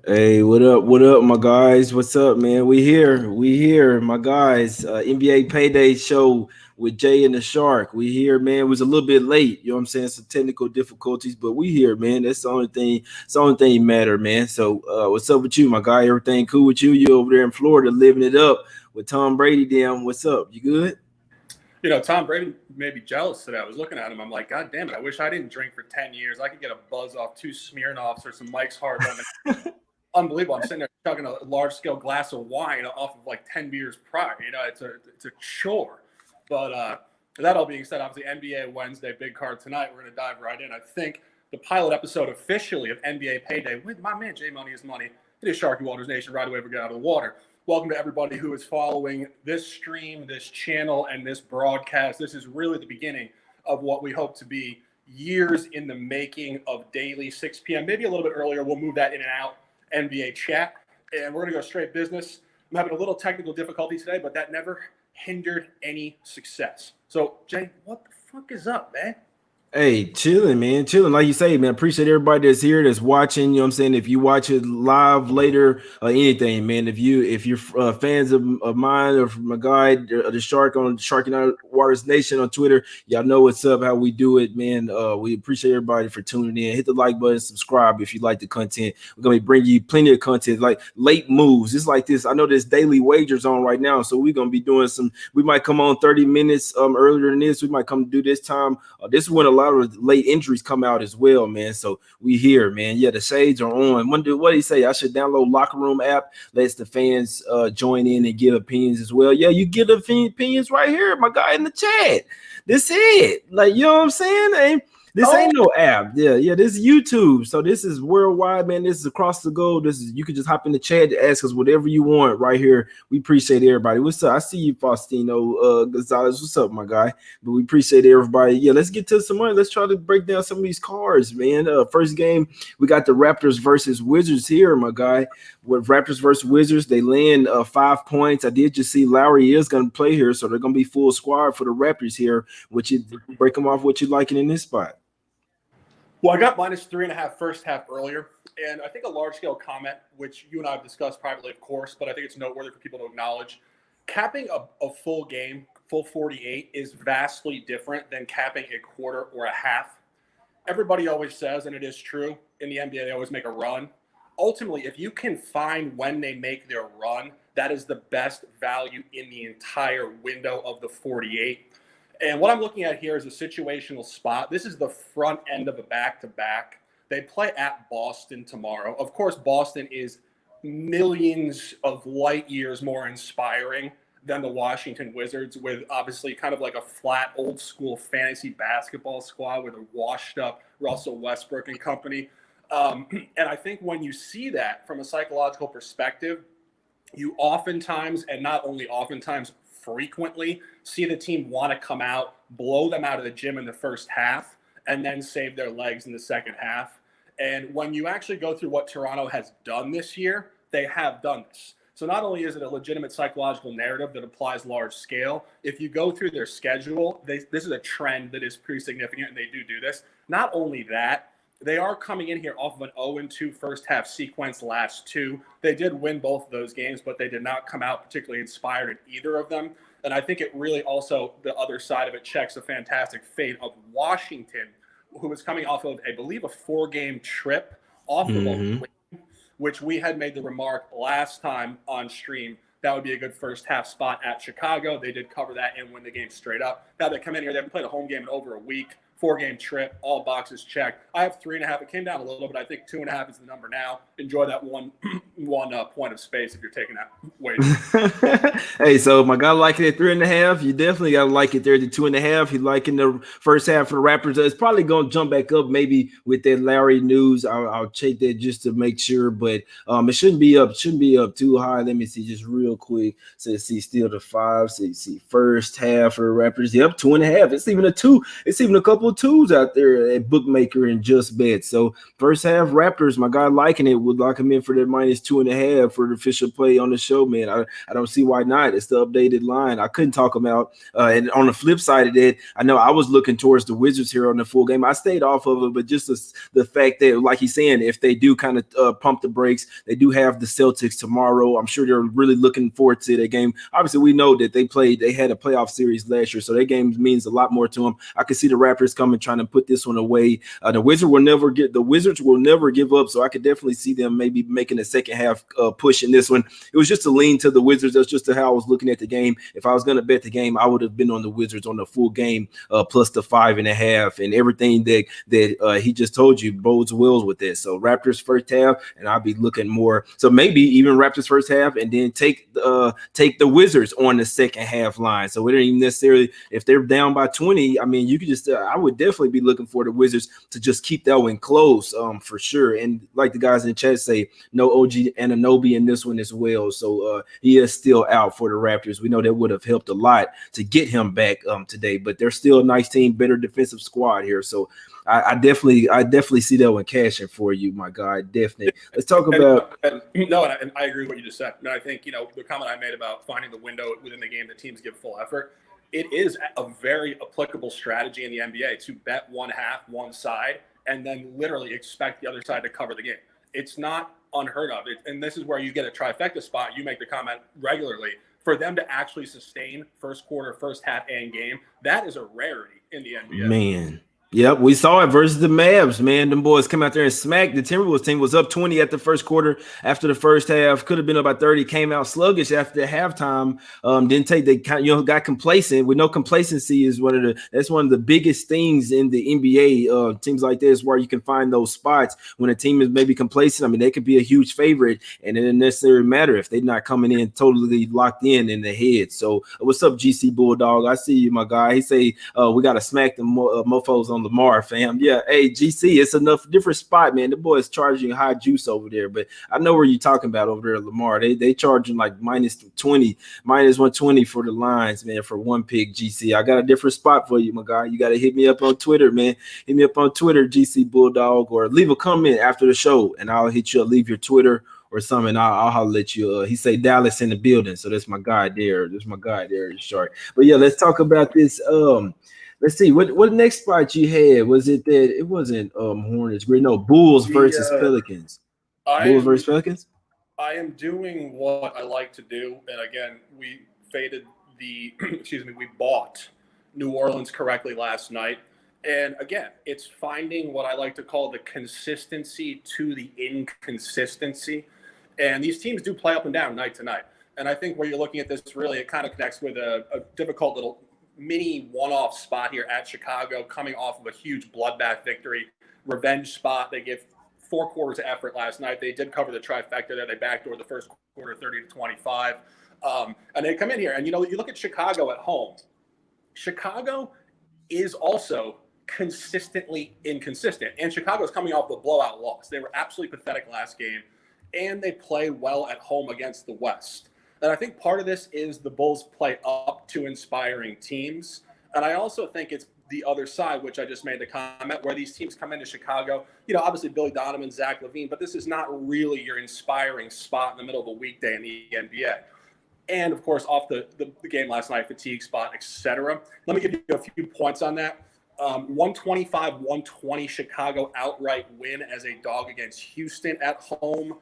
Hey, what up? What up, my guys? What's up, man? We here, my guys. NBA Payday show with Jay and the Shark. We here, man. It was a little bit late, you know what I'm saying? Some technical difficulties, but we here, man. That's the only thing. It's the only thing matter, man. So, what's up with you, my guy? Everything cool with you? You over there in Florida, living it up with Tom Brady? Damn, what's up? You good? Tom Brady made me jealous today. I was looking at him. I'm like, God damn it! I wish I didn't drink for 10 years. I could get a buzz off 2 Smirnoffs or some Mike's Hard Lemon. Unbelievable. I'm sitting there chugging a large scale glass of wine off of like 10 beers prior. It's a chore. But that all being said, obviously NBA Wednesday, big card tonight. We're going to dive right in. I think the pilot episode officially of NBA Payday with my man J Money is Money. It is Sharky Walters Nation right away. We get out of the water. Welcome to everybody who is following this stream, this channel, and this broadcast. This is really the beginning of what we hope to be years in the making of daily 6 p.m. Maybe a little bit earlier. We'll move that in and out. NBA chat, and we're going to go straight business. I'm having a little technical difficulty today, but that never hindered any success. So, Jay, what the fuck is up, man? Hey, chilling, man. Chilling. Like you say, man. Appreciate everybody that's here, that's watching. You know what I'm saying? If you watch it live later or anything, man. If you're fans of mine or from my guy, the Shark on Shark United Waters Nation on Twitter, y'all know what's up, how we do it, man. We appreciate everybody for tuning in. Hit the like button, subscribe if you like the content. We're gonna bring you plenty of content, like late moves. It's like this. I know there's daily wagers on right now, so we're gonna be doing some. We might come on 30 minutes earlier than this. We might come do this time. This is when a lot of late injuries come out as well, man. So we here, man. Yeah, the shades are on. What do you say? I should download Locker Room app. Lets the fans join in and give opinions as well. Yeah, you get opinions right here, my guy in the chat. This it. Like, you know what I'm saying? This ain't no app. Yeah. This is YouTube. So this is worldwide, man. This is across the globe. This is, you can just hop in the chat to ask us whatever you want right here. We appreciate everybody. What's up? I see you, Faustino Gonzalez. What's up, my guy? But we appreciate everybody. Yeah, let's get to some money. Let's try to break down some of these cards, man. First game, we got the Raptors versus Wizards here, my guy. With Raptors versus Wizards, they land 5 points. I did just see Lowry is going to play here, so they're going to be full squad for the Raptors here. Which you break them off? What you liking in this spot? Well, I got -3.5 first half earlier, and I think a large-scale comment, which you and I have discussed privately, of course, but I think it's noteworthy for people to acknowledge. Capping a full game, full 48, is vastly different than capping a quarter or a half. Everybody always says, and it is true, in the NBA they always make a run. Ultimately, if you can find when they make their run, that is the best value in the entire window of the 48. And what I'm looking at here is a situational spot. This is the front end of a back-to-back. They play at Boston tomorrow. Of course, Boston is millions of light years more inspiring than the Washington Wizards, with obviously kind of like a flat, old-school fantasy basketball squad with a washed-up Russell Westbrook and company. And I think when you see that from a psychological perspective, you oftentimes, and not only oftentimes, frequently see the team want to come out, blow them out of the gym in the first half, and then save their legs in the second half. And when you actually go through what Toronto has done this year, they have done this. So not only is it a legitimate psychological narrative that applies large scale, if you go through their schedule, this is a trend that is pretty significant, and they do this. Not only that, they are coming in here off of an 0-2 first half sequence last two. They did win both of those games, but they did not come out particularly inspired in either of them. And I think it really also, the other side of it, checks a fantastic fate of Washington, who was coming off of, I believe, a 4-game trip off of a win, which we had made the remark last time on stream. That would be a good first half spot at Chicago. They did cover that and win the game straight up. Now they come in here, they haven't played a home game in over a week. 4-game trip, all boxes checked. I have 3.5. It came down a little bit. I think 2.5 is the number now. Enjoy that one point of space if you're taking that weight. Hey, so my guy liking it 3.5. You definitely gotta like it there to 2.5. He liking the first half for the Raptors. It's probably gonna jump back up maybe with that Larry news. I'll check that just to make sure, but it shouldn't be up. Shouldn't be up too high. Let me see just real quick. So see still the 5. So you see first half for the Raptors. Yep, 2.5. It's even a 2. It's even a couple of 2s out there at Bookmaker and Just Bet. So first half Raptors, my guy liking it, would lock him in for that -2.5 for the official play on the show, man. I don't see why not. It's the updated line. I couldn't talk them out. And on the flip side of that, I know I was looking towards the Wizards here on the full game. I stayed off of it, but just the fact that, like he's saying, if they do kind of pump the brakes, they do have the Celtics tomorrow. I'm sure they're really looking forward to that game. Obviously, we know that they had a playoff series last year, so that game means a lot more to them. I can see the Raptors coming trying to put this one away. The Wizards will never give up, so I could definitely see them maybe making a second half push in this one. It was just a lean to the Wizards. That's just how I was looking at the game. If I was going to bet the game, I would have been on the Wizards on the full game plus the 5.5, and everything that he just told you bodes well with this. So Raptors first half, and I'll be looking more. So maybe even Raptors first half, and then take the Wizards on the second half line. So we don't even necessarily, if they're down by 20, I mean, you could just I would definitely be looking for the Wizards to just keep that one close for sure. And like the guys in the chat say, no OG Anunoby in this one as well. So he is still out for the Raptors. We know that would have helped a lot to get him back today, but they're still a nice team, better defensive squad here. So I definitely see that one cashing for you, my guy. Definitely. Let's talk about. And I agree with what you just said. And I think, the comment I made about finding the window within the game that teams give full effort, it is a very applicable strategy in the NBA to bet one half, one side, and then literally expect the other side to cover the game. It's not unheard of. And this is where you get a trifecta spot. You make the comment regularly. For them to actually sustain first quarter, first half, and game, that is a rarity in the NBA. Man. Yep, we saw it versus the Mavs, man. Them boys come out there and smacked. The Timberwolves team was up 20 at the first quarter after the first half. Could have been up by 30. Came out sluggish after the halftime. Got complacent. We know complacency is one of the biggest things in the NBA. Teams like this where you can find those spots when a team is maybe complacent. I mean, they could be a huge favorite, and it doesn't necessarily matter if they're not coming in totally locked in the head. So what's up, GC Bulldog? I see you, my guy. He say we got to smack the mofos on Lamar, fam. Yeah, hey, GC, it's enough different spot, man. The boys charging high juice over there, but I know where you're talking about over there, Lamar. They charging like -20, -120 for the lines, man, for one pick, GC. I got a different spot for you, my guy. You got to hit me up on Twitter, man. Hit me up on Twitter, GC Bulldog, or leave a comment after the show, and I'll hit you up. Leave your Twitter or something. I'll holler at you. He say Dallas in the building, so that's my guy there. That's my guy there, short. But yeah, let's talk about this. Let's see what next spot you had. Was it that it wasn't Hornets? No, Bulls versus Pelicans. Bulls versus Pelicans. I am doing what I like to do, and again, we faded we bought New Orleans correctly last night. And again, it's finding what I like to call the consistency to the inconsistency. And these teams do play up and down night to night. And I think where you're looking at this, really, it kind of connects with a difficult little mini one-off spot here at Chicago, coming off of a huge bloodbath victory, revenge spot. They gave 4 quarters of effort last night. They did cover the trifecta there. They backdoored the first quarter 30-25. And they come in here, and you look at Chicago at home. Chicago is also consistently inconsistent, and Chicago's coming off the blowout loss. They were absolutely pathetic last game, and they play well at home against the West. And I think part of this is the Bulls play up to inspiring teams. And I also think it's the other side, which I just made the comment, where these teams come into Chicago, obviously Billy Donovan, Zach LaVine, but this is not really your inspiring spot in the middle of a weekday in the NBA. And of course, off the game last night, fatigue spot, etc. Let me give you a few points on that. 125-120 Chicago outright win as a dog against Houston at home,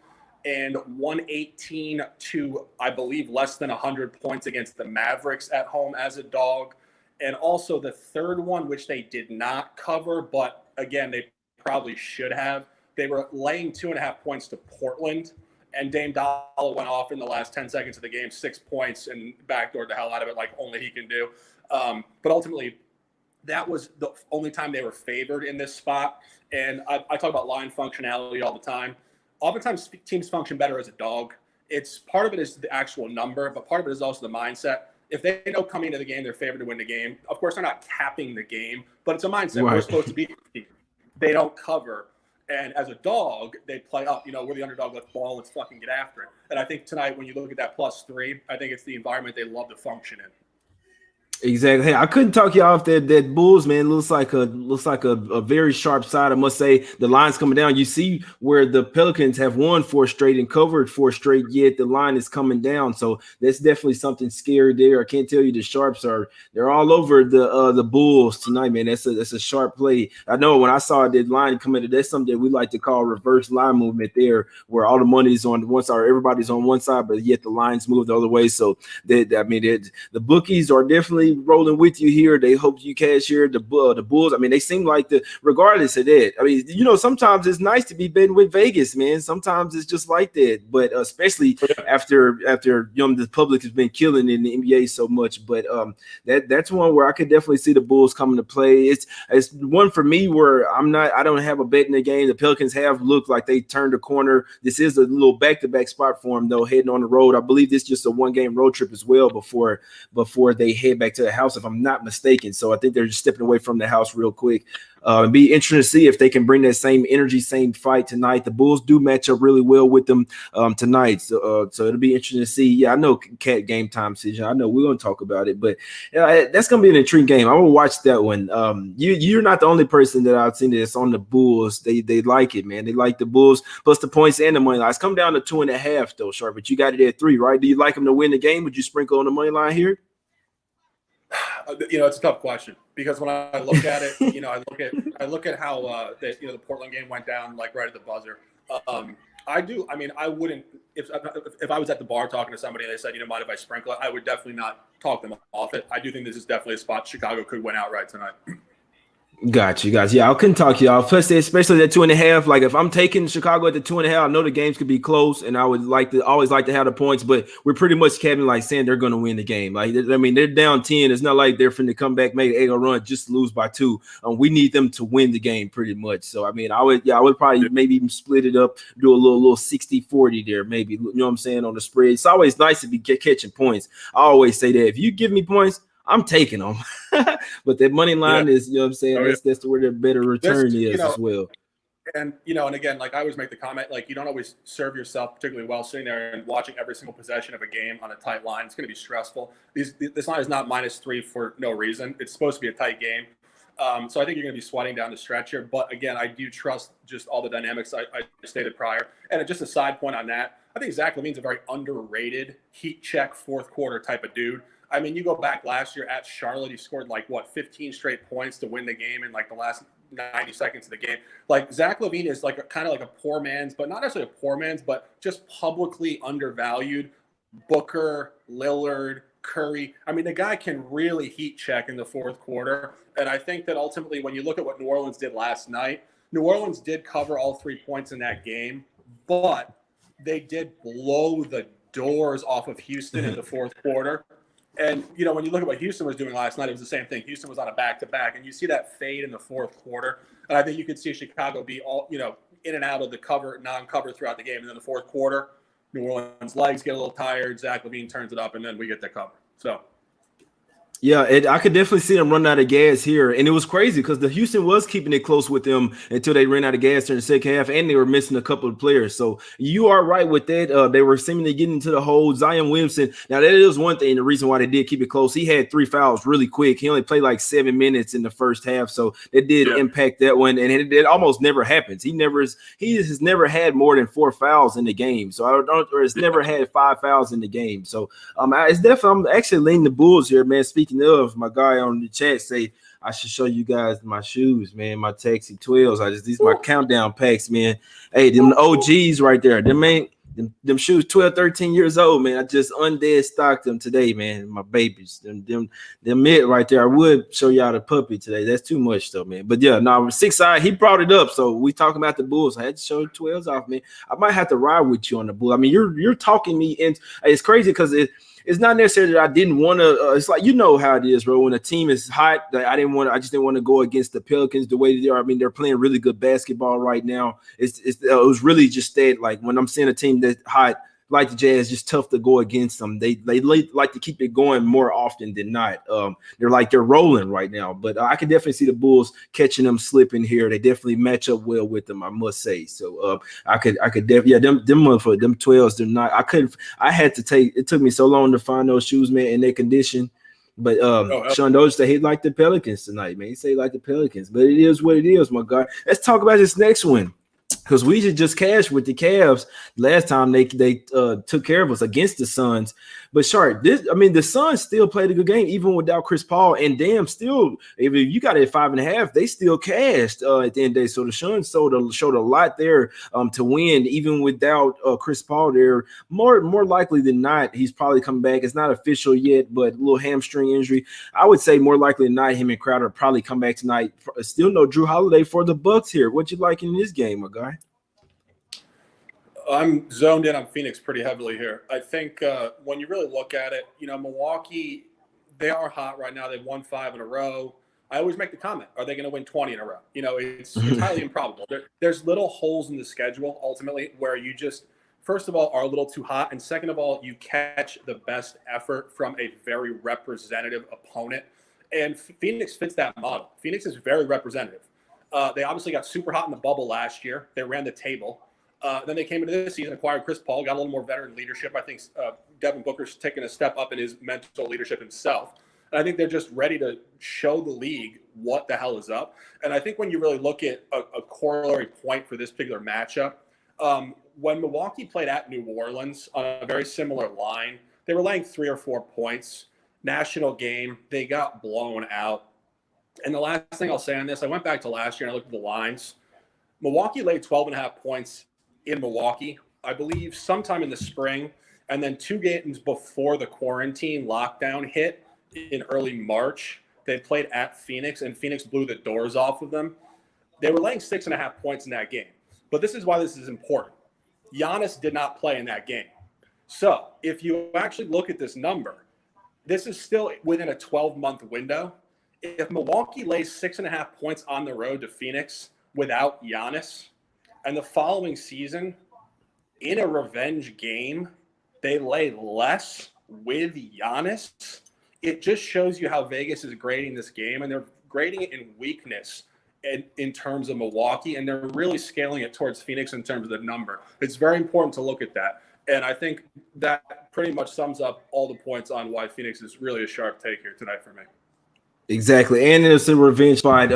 and 118 to, I believe, less than 100 points against the Mavericks at home as a dog. And also the third one, which they did not cover, but again, they probably should have. They were laying 2.5 points to Portland, and Dame Dollar went off in the last 10 seconds of the game, 6 points, and backdoored the hell out of it like only he can do. But ultimately, that was the only time they were favored in this spot. And I talk about line functionality all the time. Oftentimes, teams function better as a dog. It's part of it is the actual number, but part of it is also the mindset. If they know coming into the game, they're favored to win the game. Of course, they're not capping the game, but it's a mindset. Right. We're supposed to be. They don't cover. And as a dog, they play up. We're the underdog. Let's ball. Let's fucking get after it. And I think tonight, when you look at that +3, I think it's the environment they love to function in. Exactly. Hey, I couldn't talk you off that Bulls, man. Looks like a very sharp side. I must say the line's coming down. You see where the Pelicans have won four straight and covered four straight, yet the line is coming down. So that's definitely something scary there. I can't tell you the sharps they're all over the Bulls tonight, man. That's a sharp play. I know when I saw that line coming in, that's something that we like to call reverse line movement there, where all the money's on one side, or everybody's on one side, but yet the lines move the other way. So the bookies are definitely rolling with you here. They hope you cash here. The Bulls. I mean, they seem like regardless of that. I mean, sometimes it's nice to be betting with Vegas, man. Sometimes it's just like that. But especially after the public has been killing in the NBA so much. But that's one where I could definitely see the Bulls coming to play. It's one for me where I don't have a bet in the game. The Pelicans have looked like they turned a corner. This is a little back-to-back spot for them though, heading on the road. I believe this is just a one-game road trip as well before they head back to the house, if I'm not mistaken. So I think they're just stepping away from the house real quick. Be interesting to see if they can bring that same energy, same fight tonight. The Bulls do match up really well with them tonight. So it'll be interesting to see. Yeah, I know Cat game time decision. I know we're going to talk about it, but that's going to be an intriguing game. I'm going to watch that one. You're not the only person that I've seen that's on the Bulls. They like it, man. They like the Bulls plus the points and the money line. It's come down to 2.5 though, Sharp, but you got it at 3, right? Do you like them to win the game? Would you sprinkle on the money line here? It's a tough question because when I look at it, I look at how the Portland game went down like right at the buzzer. I wouldn't if I was at the bar talking to somebody and they said, mind if I sprinkle it, I would definitely not talk them off it. I do think this is definitely a spot Chicago could win outright tonight. Got you guys. Yeah, I couldn't talk you off. Plus, especially that 2.5. Like, if I'm taking Chicago at the 2.5, I know the games could be close, and I would always like to have the points. But we're pretty much Kevin like saying they're going to win the game. Like, I mean, they're down 10. It's not like they're finna come back, make an 8 run, just lose by 2. We need them to win the game pretty much. So I mean, I would probably maybe even split it up, do a little 60-40 there, maybe. You know what I'm saying, on the spread. It's always nice to be catching points. I always say that if you give me points, I'm taking them. But that money line is, what I'm saying, that's where the better return is as well. And and again, like I always make the comment, like you don't always serve yourself particularly well sitting there and watching every single possession of a game on a tight line. It's going to be stressful. This line is not -3 for no reason. It's supposed to be a tight game. So I think you're going to be sweating down the stretch here. But again, I do trust just all the dynamics I stated prior. And just a side point on that, I think Zach LaVine's a very underrated heat check fourth quarter type of dude. I mean, you go back last year at Charlotte, he scored 15 straight points to win the game in the last 90 seconds of the game. Like Zach LaVine is kind of like a poor man's, but not necessarily a poor man's, but just publicly undervalued. Booker, Lillard, Curry. I mean, the guy can really heat check in the fourth quarter. And I think that ultimately, when you look at what New Orleans did last night, New Orleans did cover all 3 points in that game, but they did blow the doors off of Houston in the fourth quarter. And, when you look at what Houston was doing last night, it was the same thing. Houston was on a back-to-back, and you see that fade in the fourth quarter. And I think you could see Chicago be all, in and out of the cover, non-cover throughout the game. And then the fourth quarter, New Orleans' legs get a little tired. Zach LaVine turns it up, and then we get the cover. So. Yeah, I could definitely see them run out of gas here. And it was crazy because the Houston was keeping it close with them until they ran out of gas during the second half, and they were missing a couple of players. So you are right with that. They were seemingly getting into the hole. Zion Williamson, now that is one thing, the reason why they did keep it close. He had 3 fouls really quick. He only played 7 minutes in the first half, so it did impact that one. And it almost never happens. He has never had more than 4 fouls in the game. So it's never had 5 fouls in the game. So it's definitely, I'm actually leaning the Bulls here, man. Speaking of, my guy on the chat say I should show you guys my shoes, man. My Taxi 12s. These are my countdown packs, man. Hey, them OGs right there. Them shoes 12, 13 years old, man. I just undead stocked them today, man. My babies. Them mid right there. I would show y'all the puppy today. That's too much though, man. But yeah, now 6 side, he brought it up. So we talking about the Bulls. I had to show the 12s off, man. I might have to ride with you on the Bulls. I mean, you're talking me in. It's crazy because it's not necessarily that I didn't want to. It's like, how it is, bro. When a team is hot, I just didn't want to go against the Pelicans the way they are. I mean, they're playing really good basketball right now. It was really just that, like, when I'm seeing a team that's hot, like the Jazz, just tough to go against them. They like to keep it going more often than not. They're rolling right now, but I can definitely see the Bulls catching them slipping here. They definitely match up well with them, I must say. So I could definitely, them 12s. They're not. I had to take. It took me so long to find those shoes, man, in their condition. But Oh, Sean noticed that he liked the Pelicans tonight, man. He said he liked the Pelicans, but it is what it is, my guy. Let's talk about this next one. Because we just cashed with the Cavs last time they took care of us against the Suns. But Sharp, the Suns still played a good game even without Chris Paul. And damn, still, if you got it at 5.5, they still cashed at the end of the day. So the Suns showed a lot there to win even without Chris Paul there. More likely than not, he's probably coming back. It's not official yet, but a little hamstring injury. I would say more likely than not, him and Crowder probably come back tonight. Still no Drew Holiday for the Bucks here. What you like in this game, my guy? I'm zoned in on Phoenix pretty heavily here. I think when you really look at it, Milwaukee, they are hot right now. They've won 5 in a row. I always make the comment, are they going to win 20 in a row? It's highly improbable. There's little holes in the schedule, ultimately, where you just, first of all, are a little too hot. And second of all, you catch the best effort from a very representative opponent. And Phoenix fits that model. Phoenix is very representative. They obviously got super hot in the bubble last year. They ran the table. Then they came into this season, acquired Chris Paul, got a little more veteran leadership. I think Devin Booker's taken a step up in his mental leadership himself. And I think they're just ready to show the league what the hell is up. And I think when you really look at a corollary point for this particular matchup, when Milwaukee played at New Orleans on a very similar line, they were laying 3 or 4 points. National game, they got blown out. And the last thing I'll say on this, I went back to last year and I looked at the lines. Milwaukee laid 12.5 points in Milwaukee, I believe sometime in the spring, and then 2 games before the quarantine lockdown hit in early March, they played at Phoenix, and Phoenix blew the doors off of them. They were laying 6.5 points in that game. But this is why this is important. Giannis did not play in that game. So if you actually look at this number, this is still within a 12-month window. If Milwaukee lays 6.5 points on the road to Phoenix without Giannis, and the following season, in a revenge game, they lay less with Giannis, it just shows you how Vegas is grading this game, and they're grading it in weakness in terms of Milwaukee, and they're really scaling it towards Phoenix in terms of the number. It's very important to look at that. And I think that pretty much sums up all the points on why Phoenix is really a sharp take here tonight for me. Exactly, and it's a revenge fight.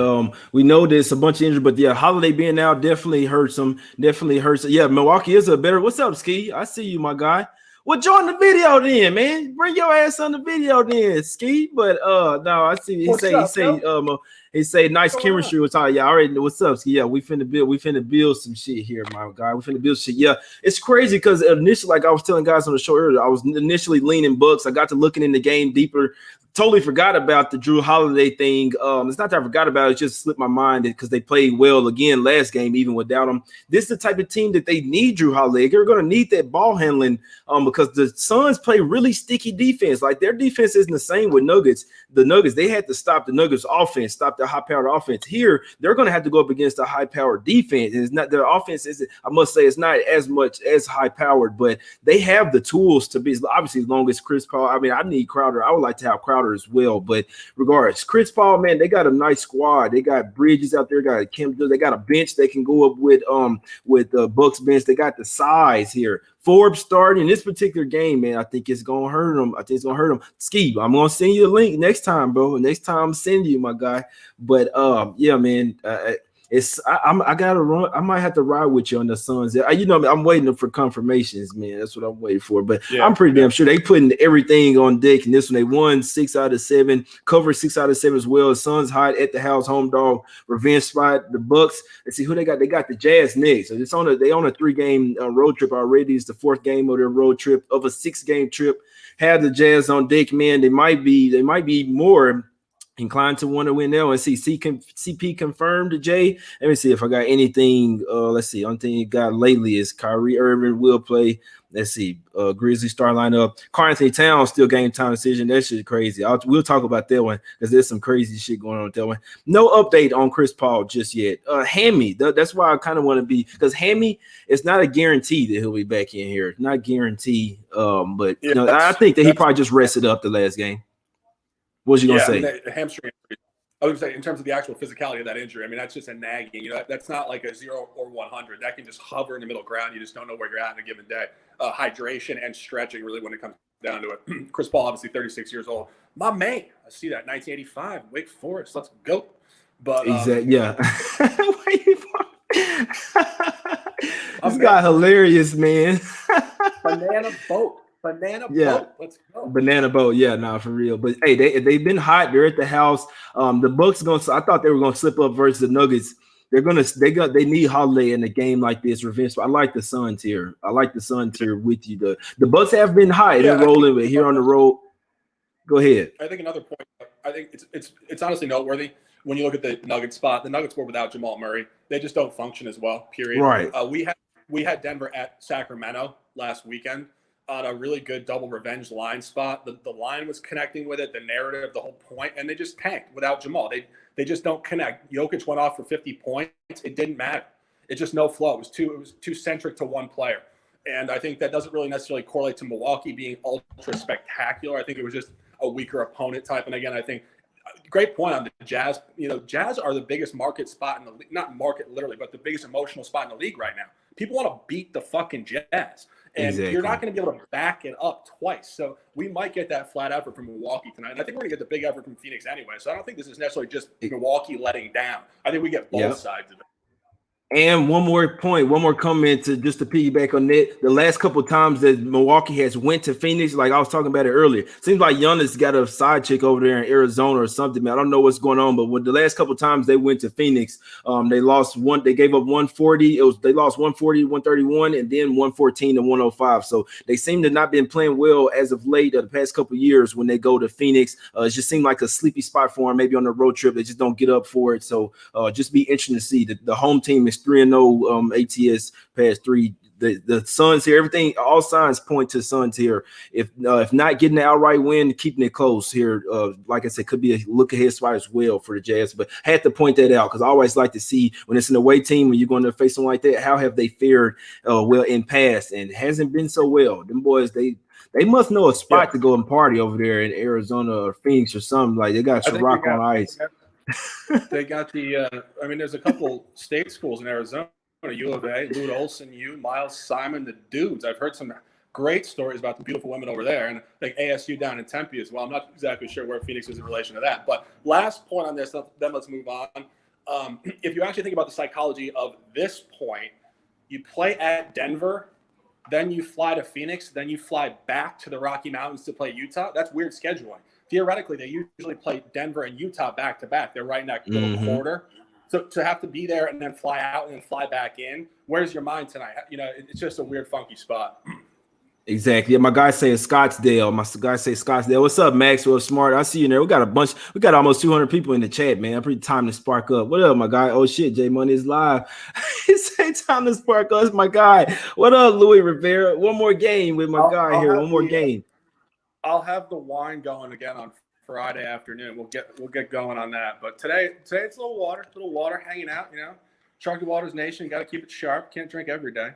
We know there's a bunch of injury, but yeah, Holiday being out definitely hurts him. Definitely hurts. Yeah, Milwaukee is a better. What's up, Ski? I see you, my guy. Well, join the video then, man. Bring your ass on the video then, Ski. But no, I see. He say nice chemistry with all. Yeah, I already know what's up, Ski. Yeah, we finna build some shit here, my guy. We finna build shit. Yeah, it's crazy because initially, like I was telling guys on the show earlier, I was initially leaning Bucks. I got to looking in the game deeper. Totally forgot about the Drew Holiday thing. It's not that I forgot about it, it just slipped my mind because they played well again last game, even without him. This is the type of team that they need Drew Holiday. They're going to need that ball handling because the Suns play really sticky defense. Like their defense isn't the same with Nuggets. The Nuggets, they had to stop the Nuggets offense, stop their high-powered offense. Here, they're going to have to go up against a high-powered defense. It's not their offense isn't, I must say, it's not as much as high-powered, but they have the tools to be, obviously, as long as Chris Paul. I mean, I need Crowder. I would like to have Crowder as well, but regardless, Chris Paul, man, they got a nice squad. They got Bridges out there, got Kim, they got a bench they can go up with the Bucks bench. They got the size here. Forbes starting in this particular game, man. I think it's gonna hurt them. I think it's gonna hurt them. Ski, I'm gonna send you the link next time, bro. Next time I'm sending you, my guy. But yeah, man. I gotta run. I might have to ride with you on the Suns. I'm waiting for confirmations, man. That's what I'm waiting for. But yeah, I'm pretty damn sure they putting everything on deck. And this one, they won 6 out of 7, covered 6 out of 7 as well. Suns hot at the house, home dog, revenge spot. The Bucks. Let's see who they got. They got the Jazz next. So it's on a 3-game road trip already. It's the 4th game of their road trip of a 6-game trip. Have the Jazz on deck, man. They might be more inclined to want to win now. And see, CP confirmed to Jay. Let me see if I got anything. Let's see. Only thing you got lately is Kyrie Irving will play. Let's see. Grizzlies star lineup. Karl-Anthony Towns still game time decision. That shit crazy. We'll talk about that one because there's some crazy shit going on with that one. No update on Chris Paul just yet. Hammy. That's why I kind of want to be, because Hammy, it's not a guarantee that he'll be back in here. Not guaranteed. But I think that he probably just rested up the last game. What was you gonna say? The hamstring injury. I would say in terms of the actual physicality of that injury, I mean, that's just a nagging. That's not like a 0 or 100. That can just hover in the middle ground. You just don't know where you're at in a given day. Hydration and stretching, really, when it comes down to it. Chris Paul, obviously 36 years old. My man, I see that 1985, Wake Forest. Let's go. But Exactly. Yeah. This man, guy hilarious, man. banana boat. Banana Yeah. boat. Let's go. Banana boat, yeah, nah, for real. But hey, they've been hot. They're at the house. The Bucks gonna. I thought they were gonna slip up versus the Nuggets. They need Holiday in a game like this. Revenge. I like the Suns here. I like the Suns here with you. The Bucks have been high. They're rolling, but here on the road. Go ahead. I think another point. I think it's honestly noteworthy when you look at the Nuggets spot. The Nuggets were without Jamal Murray. They just don't function as well. Period. Right. We had Denver at Sacramento last weekend on a really good double revenge line spot. The line was connecting with it, the narrative, the whole point, and they just tanked without Jamal. They just don't connect. Jokic went off for 50 points. It didn't matter. It just no flow. It was too centric to one player. And I think that doesn't really necessarily correlate to Milwaukee being ultra spectacular. I think it was just a weaker opponent type. And again, I think great point on the Jazz. Jazz are the biggest market spot in the league, not market literally, but the biggest emotional spot in the league right now. People want to beat the fucking Jazz. And You're not going to be able to back it up twice. So we might get that flat effort from Milwaukee tonight. And I think we're going to get the big effort from Phoenix anyway. So I don't think this is necessarily just Milwaukee letting down. I think we get both sides of it. And one more comment to just to piggyback on that. The last couple of times that Milwaukee has went to Phoenix, like I was talking about it earlier, seems like Giannis got a side chick over there in Arizona or something, man. I don't know what's going on, but when the last couple of times they went to Phoenix, they lost one. They gave up 140. They lost 140 to 131, and then 114 to 105. So they seem to not been playing well as of late, the past couple of years when they go to Phoenix. It just seemed like a sleepy spot for them. Maybe on the road trip, they just don't get up for it. So just be interesting to see the home team is 3-0 ATS past three. The Suns here, everything, all signs point to Suns here. If not getting the outright win, keeping it close here, like I said, could be a look ahead spot as well for the Jazz. But I had to point that out because I always like to see when it's an away team, when you're going to face someone like that, how have they fared well in past, and it hasn't been so well. Them boys, they must know a spot to go and party over there in Arizona or Phoenix or something. Like they got Ciroc on ice. They got there's a couple state schools in Arizona, U of A, Lute Olson, Miles Simon, the dudes. I've heard some great stories about the beautiful women over there, and I think ASU down in Tempe as well. I'm not exactly sure where Phoenix is in relation to that. But last point on this, then let's move on. If you actually think about the psychology of this point, you play at Denver, then you fly to Phoenix, then you fly back to the Rocky Mountains to play Utah. That's weird scheduling. Theoretically, they usually play Denver and Utah back to back. They're right in that little quarter. So to have to be there and then fly out and then fly back in, where's your mind tonight? It's just a weird, funky spot. Exactly. Yeah, my guy says Scottsdale. What's up, Maxwell Smart? I see you there. We got almost 200 people in the chat, man. Pretty time to spark up. What up, my guy? Oh shit, J Money is live. It's time to spark up. It's my guy. What up, Louis Rivera? One more game with my guy here. One more game. I'll have the wine going again on Friday afternoon. We'll get going on that. But today it's a little water hanging out. Sharky Waters Nation. Got to keep it sharp. Can't drink every day.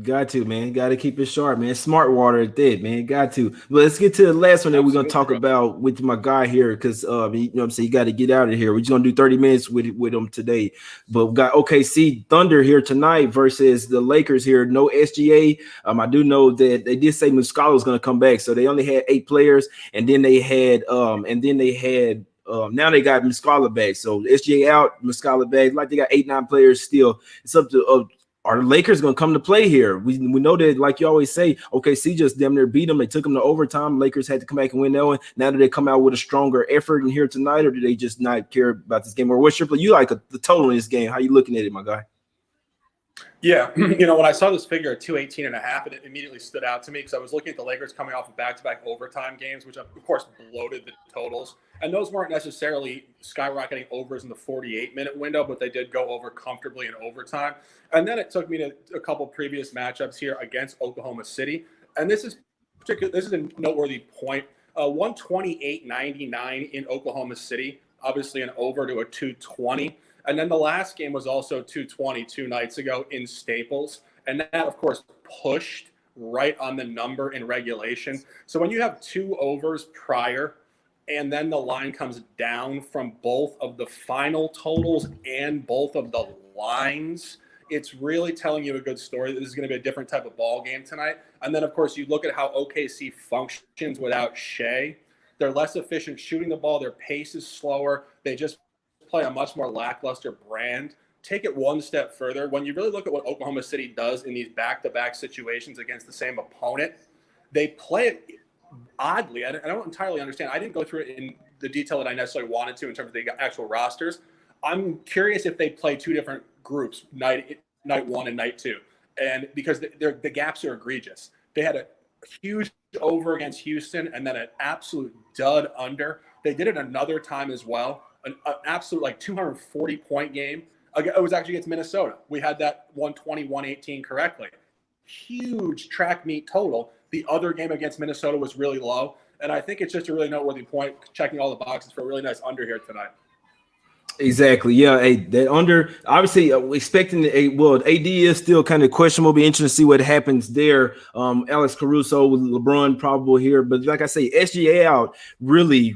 Got to, man. Got to keep it sharp, man. Smart water at that, man. Got to. But let's get to the last one that we're gonna talk about with my guy here, because you know what I'm saying, you got to get out of here. We're just gonna do 30 minutes with him today. But we got OKC Thunder here tonight versus the Lakers here. No SGA. I do know that they did say Muscala was gonna come back, so they only had 8 players, and then they had now they got Muscala back. So SGA out, Muscala back. Like they got 8-9 players still. It's up to are the Lakers going to come to play here? We know that, like you always say, OKC just damn near beat them. They took them to overtime. Lakers had to come back and win that one. Now do they come out with a stronger effort in here tonight, or do they just not care about this game? Or what's you like the total in this game? How you looking at it, my guy? Yeah, when I saw this figure at 218.5, it immediately stood out to me because I was looking at the Lakers coming off of back-to-back overtime games, which of course bloated the totals. And those weren't necessarily skyrocketing overs in the 48-minute window, but they did go over comfortably in overtime. And then it took me to a couple previous matchups here against Oklahoma City. And this is a noteworthy point. 128.99 in Oklahoma City, obviously an over to a 220. And then the last game was also 220 2 nights ago in Staples. And that, of course, pushed right on the number in regulation. So when you have 2 overs prior and then the line comes down from both of the final totals and both of the lines, it's really telling you a good story that this is going to be a different type of ball game tonight. And then, of course, you look at how OKC functions without Shea. They're less efficient shooting the ball. Their pace is slower. They just play a much more lackluster brand. Take it one step further. When you really look at what Oklahoma City does in these back-to-back situations against the same opponent, they play it oddly. I don't entirely understand. I didn't go through it in the detail that I necessarily wanted to in terms of the actual rosters. I'm curious if they play two different groups, night one and night two, and because the gaps are egregious. They had a huge over against Houston and then an absolute dud under. They did it another time as well, an absolute like 240-point game. It was actually against Minnesota. We had that 120-118 correctly. Huge track meet total. The other game against Minnesota was really low. And I think it's just a really noteworthy point, checking all the boxes for a really nice under here tonight. Exactly. Yeah. That under, obviously, expecting AD is still kind of questionable. Be interesting to see what happens there. Alex Caruso with LeBron probable here, but like I say, SGA out really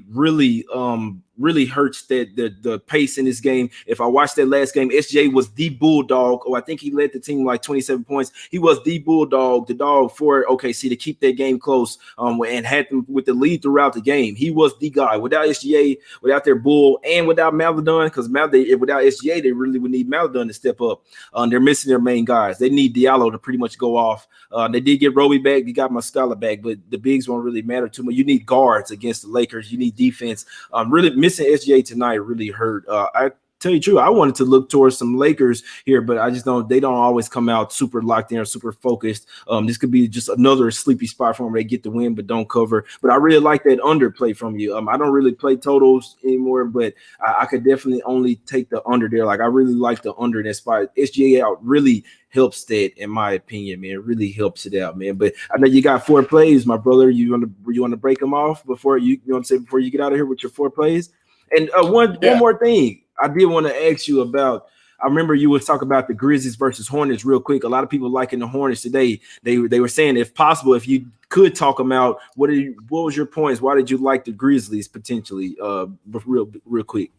hurts the pace in this game. If I watched that last game, SGA was the bulldog. I think he led the team like 27 points. He was the bulldog, the dog for OKC to keep that game close. And had them with the lead throughout the game. He was the guy. Without SGA, without their bull, and without Maladon, because without SGA, they really would need Maladon to step up. They're missing their main guys. They need Diallo to pretty much go off. They did get Roby back. They got Muscala back, but the bigs won't really matter too much. You need guards against the Lakers. You need defense. Really missing SGA tonight really hurt. I tell you the truth, I wanted to look towards some Lakers here, but I just don't. They don't always come out super locked in or super focused. This could be just another sleepy spot for them. They get the win, but don't cover. But I really like that underplay from you. I don't really play totals anymore, but I could definitely only take the under there. Like I really like the under in that spot. SGA out really helps that, in my opinion, man. It really helps it out, man. But I know you got 4 plays, my brother. You want to break them off before you know what I'm saying, before you get out of here with your 4 plays? And one more thing I did want to ask you about. I remember you would talk about the Grizzlies versus Hornets real quick. A lot of people liking the Hornets today. They were saying, if possible, if you could talk about what was your points? Why did you like the Grizzlies potentially? Real quick.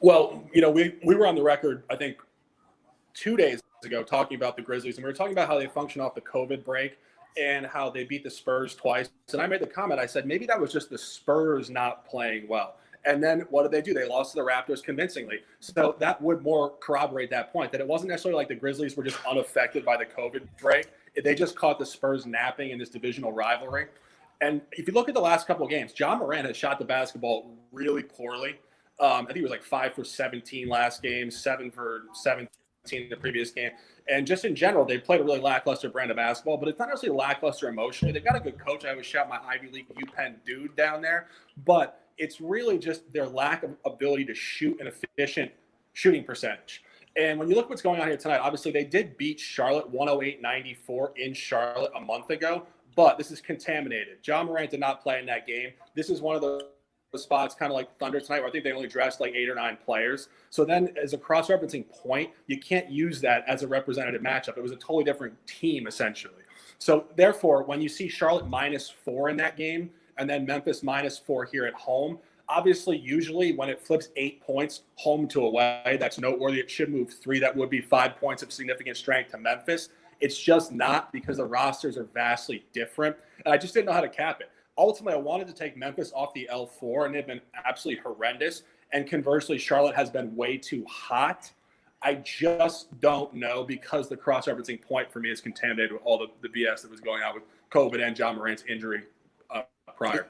Well, we were on the record, I think, 2 days ago talking about the Grizzlies, and we were talking about how they function off the COVID break and how they beat the Spurs twice. And I made the comment, I said, maybe that was just the Spurs not playing well. And then what did? They lost to the Raptors convincingly. So that would more corroborate that point, that it wasn't necessarily like the Grizzlies were just unaffected by the COVID break. They just caught the Spurs napping in this divisional rivalry. And if you look at the last couple of games, Ja Morant has shot the basketball really poorly. I think it was like 5 for 17 last game, 7 for 17 the previous game. And just in general, they played a really lackluster brand of basketball, but it's not necessarily lackluster emotionally. They've got a good coach. I always shout my Ivy League UPenn dude down there. But it's really just their lack of ability to shoot an efficient shooting percentage. And when you look what's going on here tonight, obviously they did beat Charlotte 108-94 in Charlotte a month ago, but this is contaminated. Ja Morant did not play in that game. This is one of the spots kind of like Thunder tonight where I think they only dressed like 8 or 9 players. So then as a cross-referencing point, you can't use that as a representative matchup. It was a totally different team essentially. So therefore, when you see Charlotte -4 in that game and then Memphis -4 here at home, obviously usually when it flips 8 points home to away, that's noteworthy. It should move 3. That would be 5 points of significant strength to Memphis. It's just not, because the rosters are vastly different. And I just didn't know how to cap it. Ultimately, I wanted to take Memphis off the L4, and they've been absolutely horrendous. And conversely, Charlotte has been way too hot. I just don't know, because the cross-referencing point for me is contaminated with all the BS that was going on with COVID and Ja Morant's injury prior.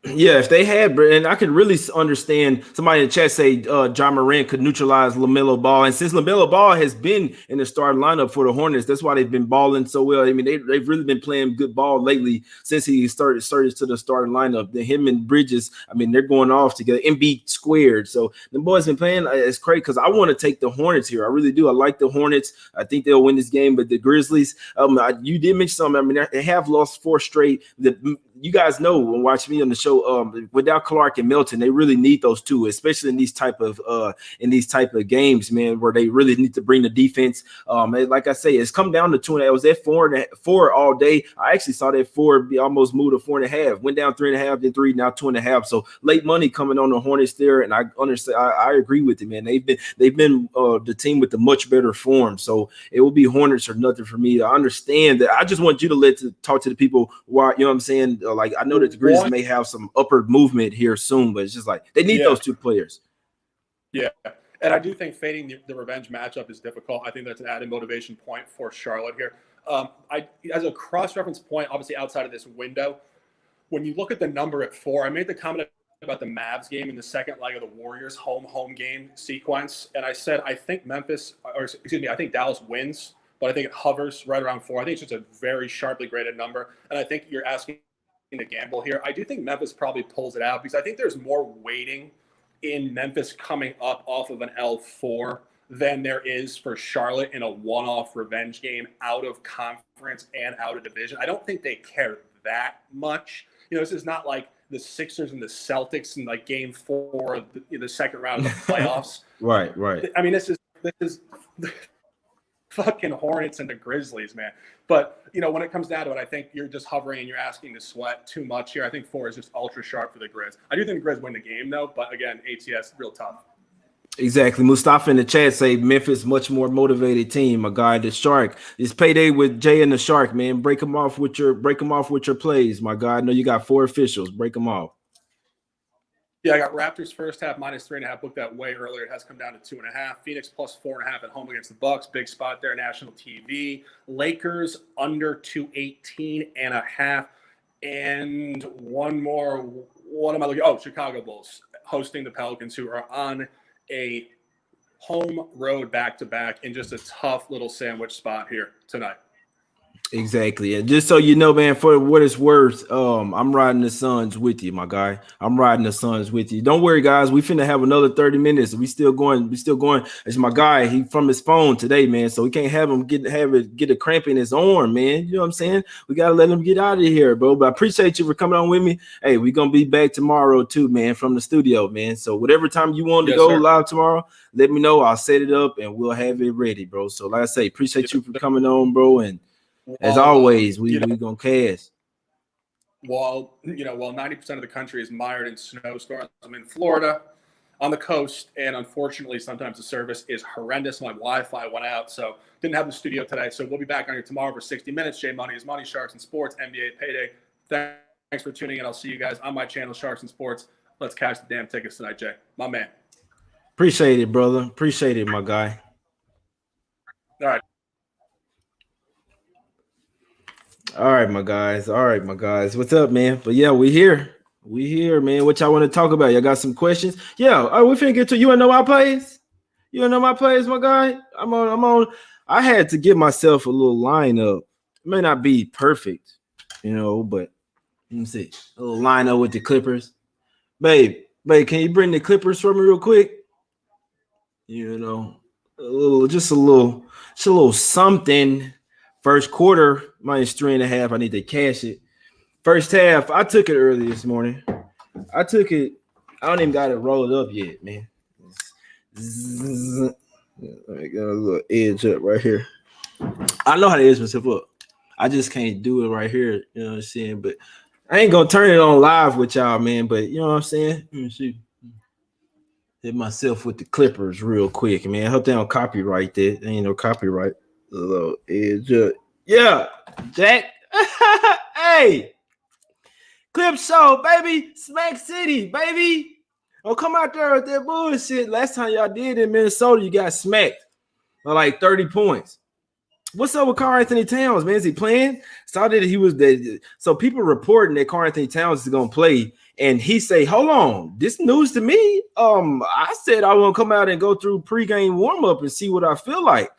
Yeah, if they had, and I could really understand somebody in the chat say Ja Morant could neutralize LaMelo Ball. And since LaMelo Ball has been in the starting lineup for the Hornets, that's why they've been balling so well. I mean, they've really been playing good ball lately since he started to the starting lineup. Him and Bridges, I mean, they're going off together. MB squared. So the boys been playing. It's great because I want to take the Hornets here. I really do. I like the Hornets. I think they'll win this game. But the Grizzlies, you did mention something. I mean, they have lost 4 straight. You guys know when watching me on the show, show without Clark and Milton, they really need those two, especially in these type of games, man, where they really need to bring the defense. Like I say, it's come down to 2.5. It was at 4 all day. I actually saw that 4 be almost moved to 4.5. Went down 3.5, then 3, now 2.5. So late money coming on the Hornets there, and I understand. I agree with it, man. They've been the team with the much better form. So it will be Hornets or nothing for me. I understand that. I just want you to talk to the people why, you know what I'm saying? Like, I know that the Grizzlies may have some upward movement here soon, but it's just like they need those two players. Yeah. And I do think fading the revenge matchup is difficult. I think that's an added motivation point for Charlotte here. As a cross-reference point, obviously outside of this window, when you look at the number at 4, I made the comment about the Mavs game in the second leg of the Warriors home game sequence. And I said, I think I think Dallas wins, but I think it hovers right around 4. I think it's just a very sharply graded number. And I think you're asking to gamble here. I do think Memphis probably pulls it out because I think there's more weighting in Memphis coming up off of an L4 than there is for Charlotte in a one-off revenge game out of conference and out of division. I don't think they care that much. This is not like the Sixers and the Celtics in like game 4 of the second round of the playoffs. Right. I mean, this is fucking Hornets and the Grizzlies, man. But, when it comes down to it, I think you're just hovering and you're asking to sweat too much here. I think 4 is just ultra sharp for the Grizz. I do think the Grizz win the game, though. But, again, ATS, real tough. Exactly. Mustafa in the chat say Memphis much more motivated team. My guy, the Shark. It's Payday with Jay and the Shark, man. Break them off with your plays, my guy. I know you got 4 officials. Break them off. Yeah, I got Raptors first half -3.5. Booked that way earlier. It has come down to 2.5. Phoenix +4.5 at home against the Bucks. Big spot there, national TV. Lakers under 218.5. And one more. What am I looking? Oh, Chicago Bulls hosting the Pelicans, who are on a home road back-to-back in just a tough little sandwich spot here tonight. Exactly. And just so you know, man, for what it's worth, I'm riding the Suns with you, my guy. I'm riding the Suns with you. Don't worry, guys. We finna have another 30 minutes. We still going. It's my guy. He from his phone today, man. So we can't have him get a cramp in his arm, man. You know what I'm saying? We gotta let him get out of here, bro. But I appreciate you for coming on with me. Hey, we're gonna be back tomorrow too, man, from the studio, man. So whatever time you want to go live tomorrow, let me know. I'll set it up and we'll have it ready, bro. So like I say, appreciate you for coming on, bro. And as always, we gonna cast. While 90% of the country is mired in snowstorms, I'm in Florida on the coast, and unfortunately, sometimes the service is horrendous. My Wi-Fi went out, so didn't have the studio today. So we'll be back on here tomorrow for 60 minutes. Jay Money is Money, Sharks and Sports, NBA Payday. Thanks for tuning in. I'll see you guys on my channel, Sharks and Sports. Let's cash the damn tickets tonight, Jay. My man. Appreciate it, brother. Appreciate it, my guy. All right. All right, my guys. What's up, man? But yeah, we here, man. What y'all want to talk about? Y'all got some questions? Yeah, we finna get to you. Wanna know my plays? You wanna know my plays, my guy? I'm on. I had to give myself a little lineup. It may not be perfect, but let me see. A little lineup with the Clippers. Babe, can you bring the Clippers for me real quick? Just a little something. First quarter, -3.5. I need to cash it. First half, I took it early this morning. I took it. I don't even got it rolled up yet, man. I got a little edge up right here. I know how to edge myself up. I just can't do it right here. You know what I'm saying? But I ain't gonna turn it on live with y'all, man. But you know what I'm saying? Let me see. Hit myself with the Clippers real quick, man. I hope they don't copyright that. There ain't no copyright. A little edge up. Yeah, Jack. Hey, Clip Show, baby. Smack City, baby. Oh, come out there with that bullshit. Last time y'all did in Minnesota, you got smacked by like 30 points. What's up with Karl Anthony Towns, man? Is he playing? Saw that he was dead. So people reporting that Karl Anthony Towns is gonna play, and he say, "Hold on, this news to me." I said I want to come out and go through pregame warm up and see what I feel like.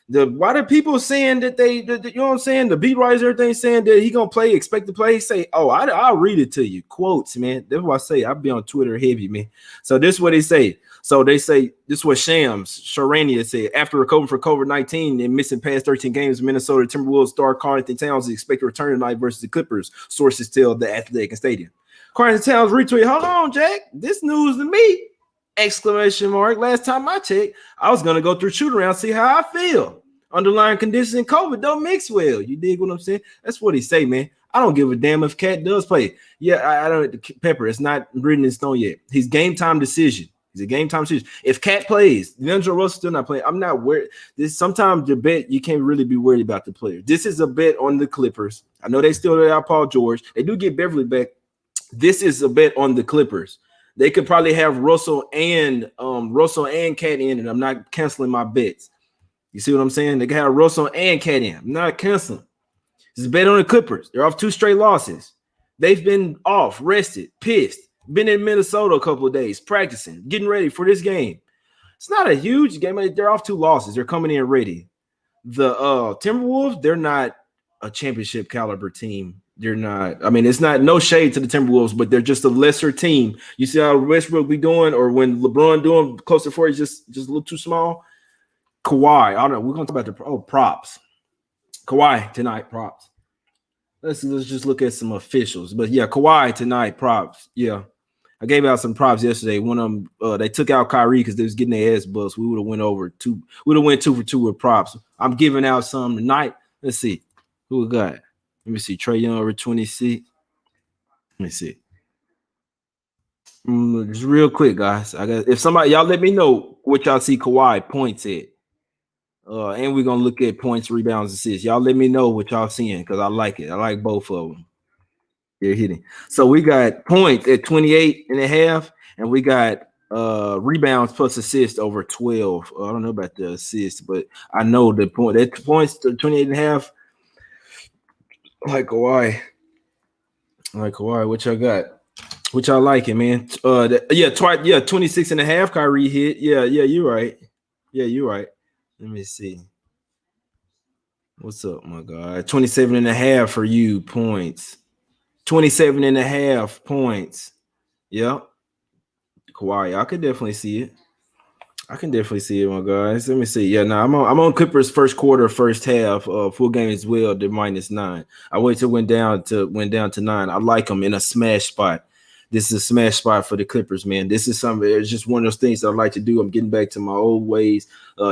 Why do people saying that you know what I'm saying? The beat writers, everything saying that he gonna play, expect to play. Say, oh, I'll read it to you. Quotes, man. That's what I say. I'll be on Twitter heavy, man. So this is what they say. So they say this is what Sharania said after recovering for COVID-19 and missing past 13 games. Minnesota Timberwolves star Karl-Anthony Towns is expected to return tonight versus the Clippers. Sources tell the Athletic and Stadium. Karl-Anthony Towns retweet. Hold on, Jack. This news to me! Exclamation mark. Last time I checked, I was gonna go through shoot around, see how I feel. Underlying conditions in COVID don't mix well. You dig what I'm saying? That's what he say, man. I don't give a damn if Cat does play. Yeah, I don't. Pepper, it's not written in stone yet. He's game time decision. He's a game time decision. If Cat plays, D'Angelo Russell's still not playing. I'm not worried. This sometimes the bet you can't really be worried about the player. This is a bet on the Clippers. I know they still got Paul George. They do get Beverly back. This is a bet on the Clippers. They could probably have Russell and Cat in, and I'm not canceling my bets. You see what I'm saying? They can have Russell and Cat in. I'm not canceling. This is a bet on the Clippers. They're off 2 straight losses. They've been off, rested, pissed. Been in Minnesota a couple of days, practicing, getting ready for this game. It's not a huge game. They're off 2 losses. They're coming in ready. The Timberwolves, they're not a championship caliber team. They're not. I mean, it's not no shade to the Timberwolves, but they're just a lesser team. You see how Westbrook be doing, or when LeBron doing close to 40, just a little too small. Kawhi, I don't know. We're gonna talk about the props. Kawhi tonight props. Let's just look at some officials. But yeah, Kawhi tonight props. Yeah, I gave out some props yesterday. One of them, they took out Kyrie because they was getting their ass bust. We would have went over 2. Would have went 2 for 2 with props. I'm giving out some tonight. Let's see who we got. Let me see. Trae Young over 26. Let me see. Just real quick, guys. I got if somebody y'all let me know what y'all see Kawhi points at. And we're gonna look at points, rebounds, assists. Y'all let me know what y'all seeing because I like it. I like both of them. They're hitting. So we got points at 28.5, and we got rebounds plus assists over 12. I don't know about the assists, but I know the point that points to 28.5. Like Kawhi. What y'all got? What y'all liking, man? 26.5. Kyrie hit. Yeah, you're right. You're right. Let me see. What's up, my guy? 27.5 for you points. 27.5 points. Yep. Kawhi, I could definitely see it. My guys. Let me see. Yeah, I'm on Clippers first quarter, first half, full game as well. They're -9. I wait till went down to 9. I like them in a smash spot. This is a smash spot for the Clippers, man. This is something. It's just one of those things that I like to do. I'm getting back to my old ways.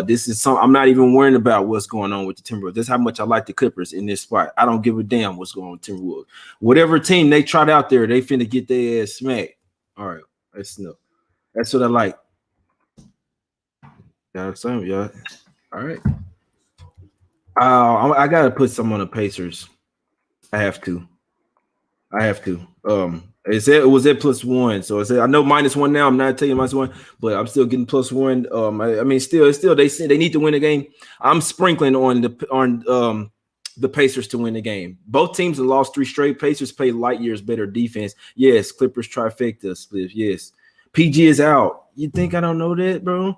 This is something I'm not even worrying about what's going on with the Timberwolves. That's how much I like the Clippers in this spot. I don't give a damn what's going on with Timberwolves. Whatever team they trot out there, they finna get their ass smacked. All right, that's what I like. Got some, yeah. All right. I gotta put some on the Pacers. I have to. It was at +1, so I know -1 now. I'm not telling you -1, but I'm still getting +1. I mean, still, they say they need to win the game. I'm sprinkling on the Pacers to win the game. Both teams have lost 3 straight. Pacers play light years better defense. Yes, Clippers trifecta split. Yes, PG is out. You think I don't know that, bro?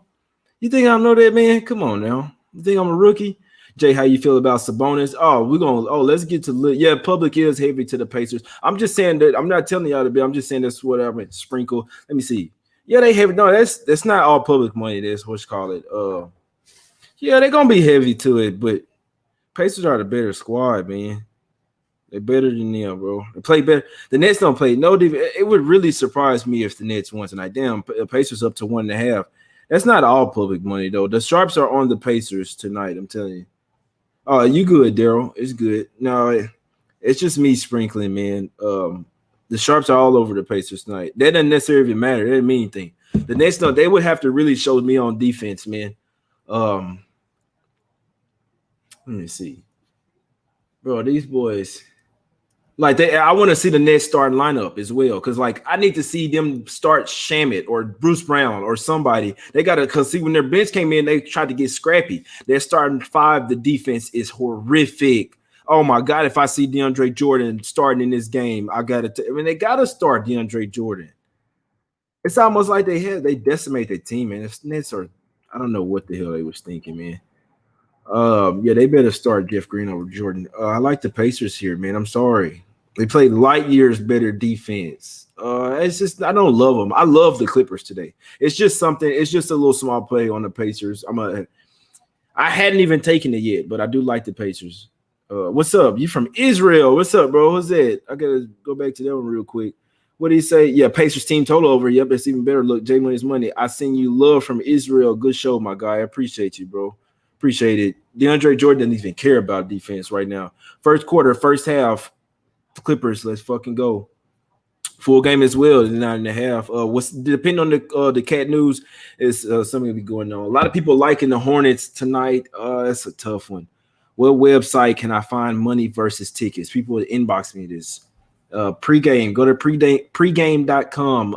You think I don't know that, man? Come on now. You think I'm a rookie? Jay, how you feel about Sabonis? Let's get to public is heavy to the Pacers. I'm just saying that I'm not telling y'all to be. I'm just saying that's what I'm going to sprinkle. Let me see. Yeah, they heavy. No, that's not all public money. That's what you call it. They're gonna be heavy to it, but Pacers are the better squad, man. They're better than them, bro. They play better. The Nets don't play no defense. It would really surprise me if the Nets won tonight. Damn, Pacers up to 1.5. That's not all public money though. The sharps are on the Pacers tonight. I'm telling you. Oh, you good, Daryl? It's good. No, it's just me sprinkling, man. The sharps are all over the Pacers tonight. That doesn't necessarily matter. That doesn't mean anything. The Nets, no, they would have to really show me on defense, man. Let me see, bro. These boys. I want to see the Nets starting lineup as well, because I need to see them start Shamit or Bruce Brown or somebody. They got to, because see, when their bench came in, they tried to get scrappy. They're starting 5. The defense is horrific. Oh my God! If I see DeAndre Jordan starting in this game, they got to start DeAndre Jordan. It's almost like they decimate their team, man. The Nets are, I don't know what the hell they was thinking, man. Yeah, they better start Jeff Green over Jordan. I like the Pacers here, man. I'm sorry. They played light years better defense. It's just I don't love them. I love the Clippers today. It's just something. It's just a little small play on the Pacers. I hadn't even taken it yet, but I do like the Pacers. What's up? You from Israel? What's up, bro? What's that? I gotta go back to that one real quick. What do you say? Yeah, Pacers team total over. Yep, it's even better. Look, Jay Money's money. I seen you love from Israel. Good show, my guy. I appreciate you, bro. Appreciate it. DeAndre Jordan doesn't even care about defense right now. First quarter, first half, Clippers. Let's fucking go. Full game as well, 9.5. What's depending on the cat news is something be going on. A lot of people liking the Hornets tonight. That's a tough one. What website can I find money versus tickets? People inbox me this. Pregame, go to pregame.com.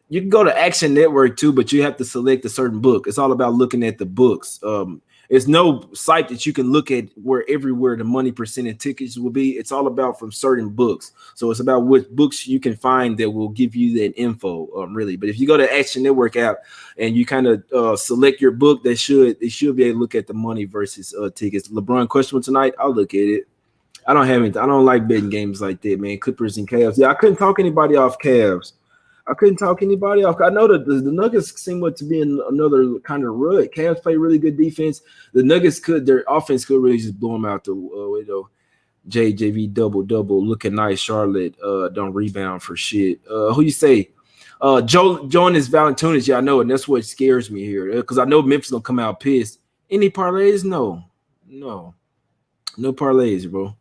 You can go to Action Network too, but you have to select a certain book. It's all about looking at the books. It's no site that you can look at where everywhere the money percentage tickets will be. It's all about from certain books. So it's about what books you can find that will give you that info, really. But if you go to Action Network app and you kind of select your book, they should be able to look at the money versus tickets. LeBron questionable tonight. I'll look at it. I don't like betting games like that, man. Clippers and Cavs. Yeah, I couldn't talk anybody off Cavs. I know that the Nuggets seem to be in another kind of rut. Cavs play really good defense. The Nuggets their offense could really just blow them out the window. JV double looking nice. Charlotte don't rebound for shit. Who you say? Jonas Valanciunas. Yeah, I know, and that's what scares me here because I know Memphis gonna come out pissed. Any parlays? No parlays, bro.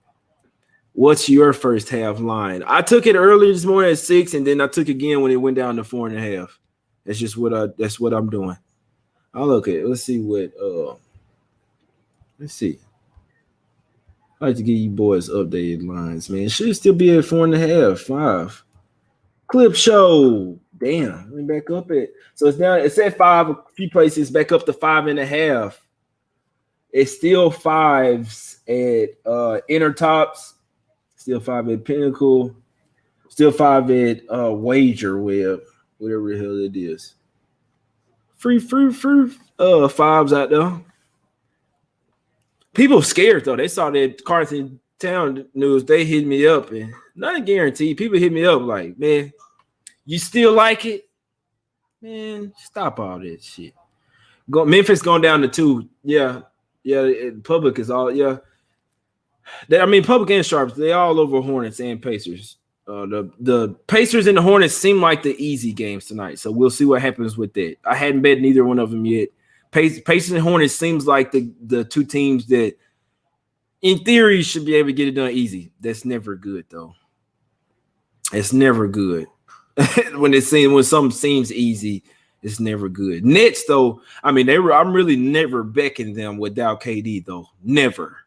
What's your first half line? I took it earlier this morning at 6, and then I took it again when it went down to 4.5. That's what I'm doing. I'll look at it. Let's see. I like to give you boys updated lines, man. It should still be at 4.5, 5. Clip show. Damn. Let me back up it. So it's down, it's at 5, a few places, back up to 5.5. It's still 5s at Inner Tops. Still 5 at Pinnacle. Still 5 at Wager Web, whatever the hell it is. Free 5s out there. People scared though. They saw that Carson Town news. They hit me up and not guaranteed. People hit me up like, man, you still like it? Man, stop all that shit. Memphis going down to 2. Yeah. Public is all Public and Sharps, they all over Hornets and Pacers. The Pacers and the Hornets seem like the easy games tonight, so we'll see what happens with that. I hadn't bet neither one of them yet. Pacers and Hornets seems like the two teams that, in theory, should be able to get it done easy. That's never good, though. It's never good. when something seems easy, it's never good. Nets, though, I'm really never backing them without KD, though. Never.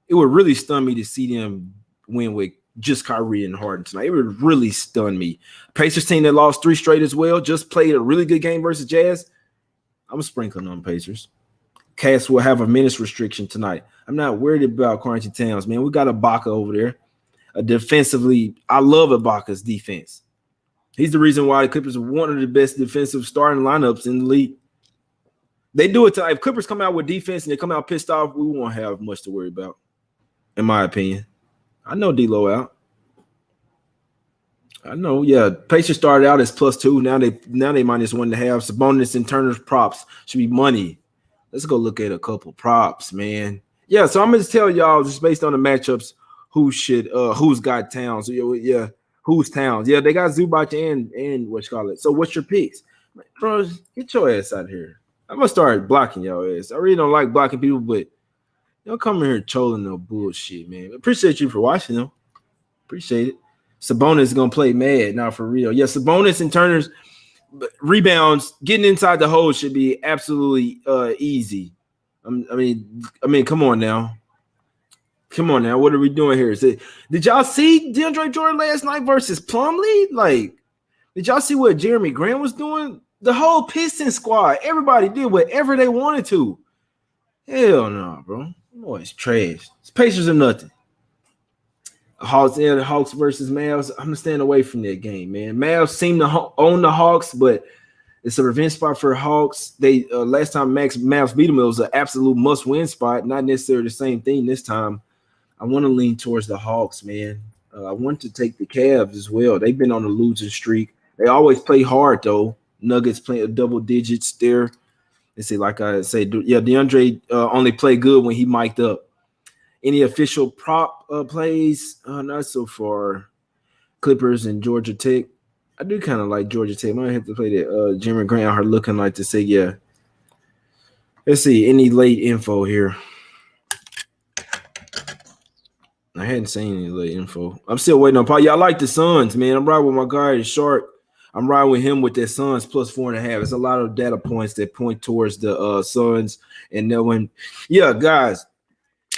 It would really stun me to see them win with just Kyrie and Harden tonight. It would really stun me. Pacers team that lost 3 straight as well, just played a really good game versus Jazz. I'm sprinkling on Pacers. Cats will have a minutes restriction tonight. I'm not worried about Carrington Towns, man. We got Ibaka over there. Defensively, I love Ibaka's defense. He's the reason why the Clippers are one of the best defensive starting lineups in the league. They do it tonight. If Clippers come out with defense and they come out pissed off, we won't have much to worry about. In my opinion, I know D'Lo out. I know, yeah. Pacers started out as +2. Now they -1.5. Sabonis and Turner's props should be money. Let's go look at a couple props, man. Yeah, so I'm gonna just tell y'all just based on the matchups who's got Towns. Yeah, who's Towns? Yeah, they got Zubac and what you call it. So what's your picks, bro? Get your ass out here. I'm gonna start blocking y'all ass. I really don't like blocking people, but. Don't come in here trolling no bullshit, man. Appreciate you for watching them. Appreciate it. Sabonis is gonna play mad now for real. Yeah, Sabonis and Turner's rebounds, getting inside the hole should be absolutely easy. I mean, come on now. What are we doing here? Did y'all see DeAndre Jordan last night versus Plumlee? Like, did y'all see what Jeremy Grant was doing? The whole Pistons squad, everybody did whatever they wanted to. Hell no, bro. Boy, it's trash. It's Pacers or nothing. Hawks versus Mavs. I'm gonna stand away from that game, man. Mavs seem to own the Hawks, but It's a revenge spot for Hawks. They last time Mavs beat them, it was an absolute must-win spot. Not necessarily the same thing this time. I want to lean towards the Hawks, man. I want to take the Cavs as well. They've been on a losing streak. They always play hard though. Nuggets playing double digits there. They say, like I say, yeah, DeAndre only played good when he mic'd up. Any official prop plays? Not so far. Clippers and Georgia Tech. I do kind of like Georgia Tech. I might have to play that. Jimmy Grant are looking like to say, yeah. Let's see. Any late info here? I hadn't seen any late info. I'm still waiting on Paul. Yeah, I like the Suns, man. I'm riding with my guy Sharp. I'm riding with him with that Suns plus 4.5. It's a lot of data points that point towards the Suns. And then when, yeah, guys,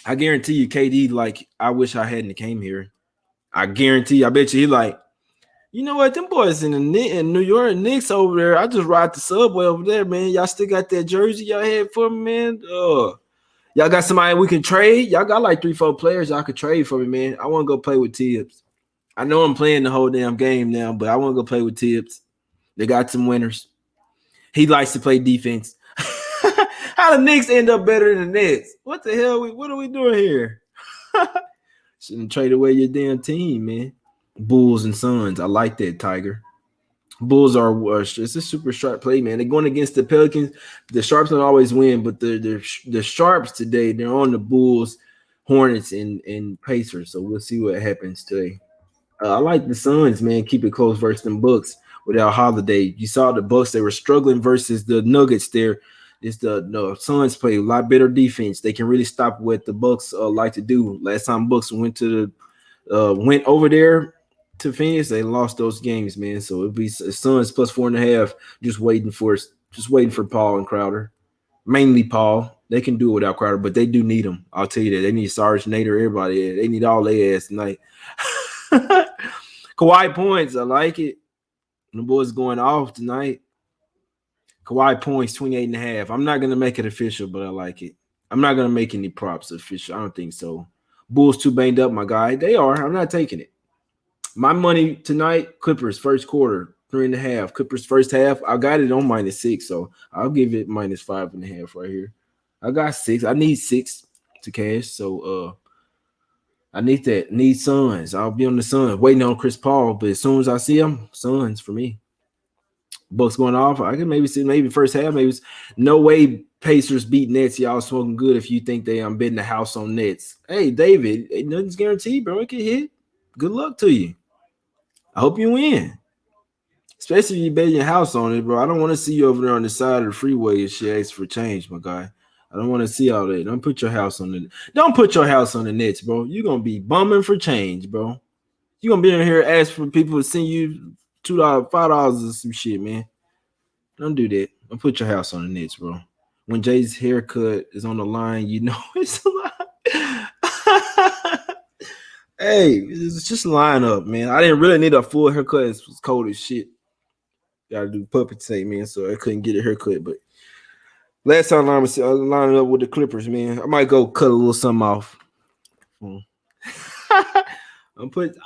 I guarantee you, KD, like, I wish I hadn't came here. I guarantee, I bet you he like, you know what, them boys in New York Knicks over there, I just ride the subway over there, man. Y'all still got that jersey y'all had for me, man? Y'all got somebody we can trade? Y'all got like 3-4 players y'all could trade for me, man. I want to go play with Tibbs. I know I'm playing the whole damn game now, but I want to go play with Tibbs. They got some winners. He likes to play defense. How the Knicks end up better than the Nets? What the hell? What are we doing here? Shouldn't trade away your damn team, man. Bulls and Suns. I like that, Tiger. Bulls are it's a super sharp play, man. They're going against the Pelicans. The Sharps don't always win, but the Sharps today, they're on the Bulls, Hornets, and Pacers. So we'll see what happens today. I like the Suns, man. Keep it close versus them Bucks without Holiday. You saw the Bucks; they were struggling versus the Nuggets. There, it's the Suns play a lot better defense. They can really stop what the Bucks like to do. Last time Bucks went over there to Phoenix, they lost those games, man. So it'd be Suns plus 4.5. Just waiting for Paul and Crowder. Mainly Paul. They can do it without Crowder, but they do need them. I'll tell you that. They need Sarge, Nader, everybody. They need all their ass tonight. Kawhi points. I like it. The boys going off tonight. Kawhi points 28.5. I'm not gonna make it official, but I like it. I'm not gonna make any props official. I don't think so. Bulls too banged up, my guy. They are. I'm not taking it. My money tonight, Clippers first quarter, 3.5. Clippers first half. I got it on -6, so I'll give it -5.5 right here. I got 6. I need 6 to cash, so I need that. Need Suns. I'll be on the Suns, waiting on Chris Paul, but as soon as I see him, Suns for me. Bucks going off. I can maybe see first half. Maybe no way Pacers beat Nets. Y'all smoking good if you think I'm betting the house on Nets. Hey, David, nothing's guaranteed, bro. It can hit. Good luck to you. I hope you win. Especially if you bet your house on it, bro. I don't want to see you over there on the side of the freeway and shit ask for change, my guy. I don't want to see all that. Don't put your house on the Nets, bro. You're gonna be bumming for change, bro. You're gonna be in here ask for people to send you $2, $5 or some shit, man. Don't do that. Don't put your house on the Nets, bro. When Jay's haircut is on the line, you know it's a lie. Hey, it's just line up, man. I didn't really need a full haircut. It was cold as shit. Gotta do puppet tape, man, so I couldn't get a haircut. But last time I was lining up with the Clippers, man. I might go cut a little something off. I'm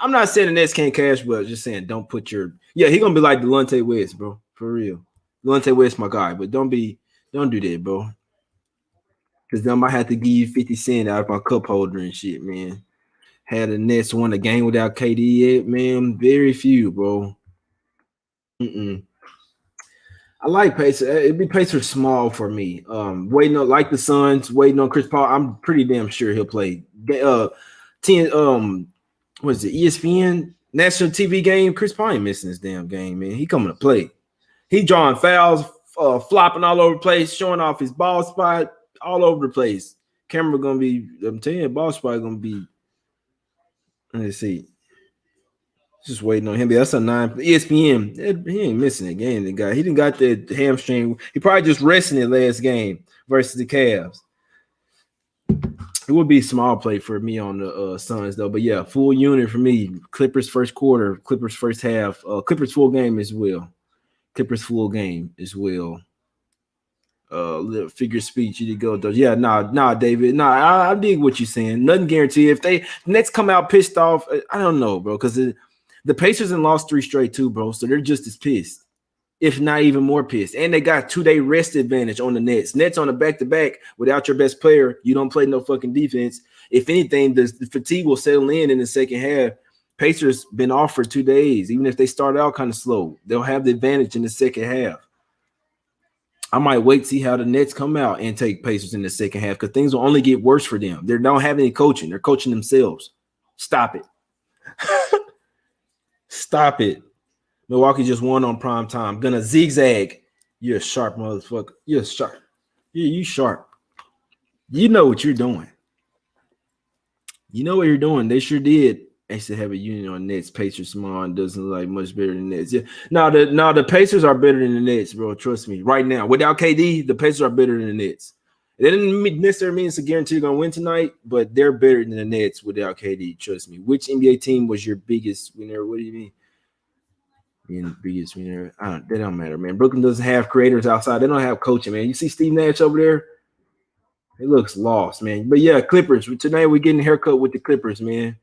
not saying the Nets can't cash, but just saying don't put your he gonna be like Delonte West, bro. For real. Delonte West, my guy, but don't do that, bro. Because then I might have to give you 50 cents out of my cup holder and shit, man. Had the Nets won a game without KD yet, man. Very few, bro. I like Pacers. It'd be Pacers small for me. Waiting on like the Suns, waiting on Chris Paul. I'm pretty damn sure he'll play. What is it? ESPN national TV game. Chris Paul ain't missing this damn game, man. He coming to play. He drawing fouls, flopping all over the place, showing off his ball spot all over the place. Camera gonna be. I'm telling you, ball spot gonna be. Let's see. Just waiting on him. That's a 9. ESPN. He ain't missing a game. The guy. He didn't got the hamstring. He probably just resting it last game versus the Cavs. It would be a small play for me on the Suns though. But yeah, full unit for me. Clippers first quarter. Clippers first half. Clippers full game as well. Clippers full game as well. Little figure speech, you go though. Yeah, nah, David. Nah, I dig what you're saying. Nothing guaranteed. If they Nets come out pissed off, I don't know, bro. Because the Pacers have lost 3 straight too, bro. So they're just as pissed. if not even more pissed. And they got 2-day rest advantage on the Nets. Nets on a back-to-back without your best player. You don't play no fucking defense. If anything, the fatigue will settle in the second half. Pacers been off for 2 days. Even if they start out kind of slow, they'll have the advantage in the second half. I might wait to see how the Nets come out and take Pacers in the second half because things will only get worse for them. They don't have any coaching. They're coaching themselves. Stop it. Stop it. Milwaukee just won on prime time. Gonna zigzag. You're a sharp motherfucker. You're sharp. Yeah, you sharp. You know what you're doing. You know what you're doing. They sure did. They should have a union on Nets. Pacers small and doesn't look like much better than Nets. Yeah. Now the Pacers are better than the Nets, bro. Trust me. Right now, without KD, the Pacers are better than the Nets. It didn't necessarily mean it's a guarantee you're gonna win tonight, but they're better than the Nets without KD. Trust me. Which NBA team was your biggest winner? What do you mean? Biggest winner? They don't matter, man. Brooklyn doesn't have creators outside. They don't have coaching, man. You see Steve Nash over there? He looks lost, man. But yeah, Clippers. Tonight we're getting a haircut with the Clippers, man.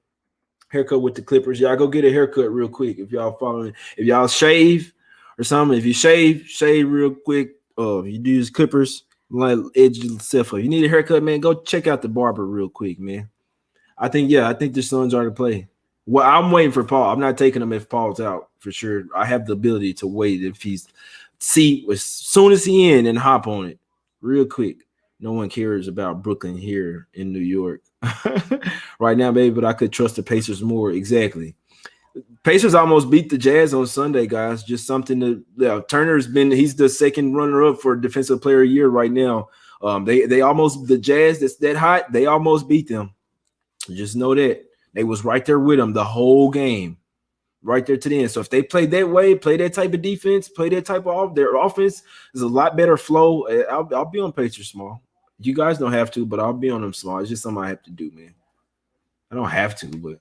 Haircut with the Clippers. Y'all go get a haircut real quick if y'all following. If y'all shave or something, if you shave real quick. If you do use Clippers, like edge yourself up. You need a haircut, man. Go check out the barber real quick, man. I think the Suns are to play. Well, I'm waiting for Paul. I'm not taking him if Paul's out for sure. I have the ability to wait if he's as soon as he in and hop on it real quick. No one cares about Brooklyn here in New York right now, baby, but I could trust the Pacers more. Exactly. Pacers almost beat the Jazz on Sunday, guys. Just something to he's the second runner-up for Defensive Player of the Year right now. They almost, the Jazz that's that hot, they almost beat them. Just know that. They was right there with them the whole game. Right there to the end. So if they play that way, play that type of defense, play that type of their offense is a lot better flow. I'll be on Pacers small. You guys don't have to, but I'll be on them small. It's just something I have to do, man. I don't have to, but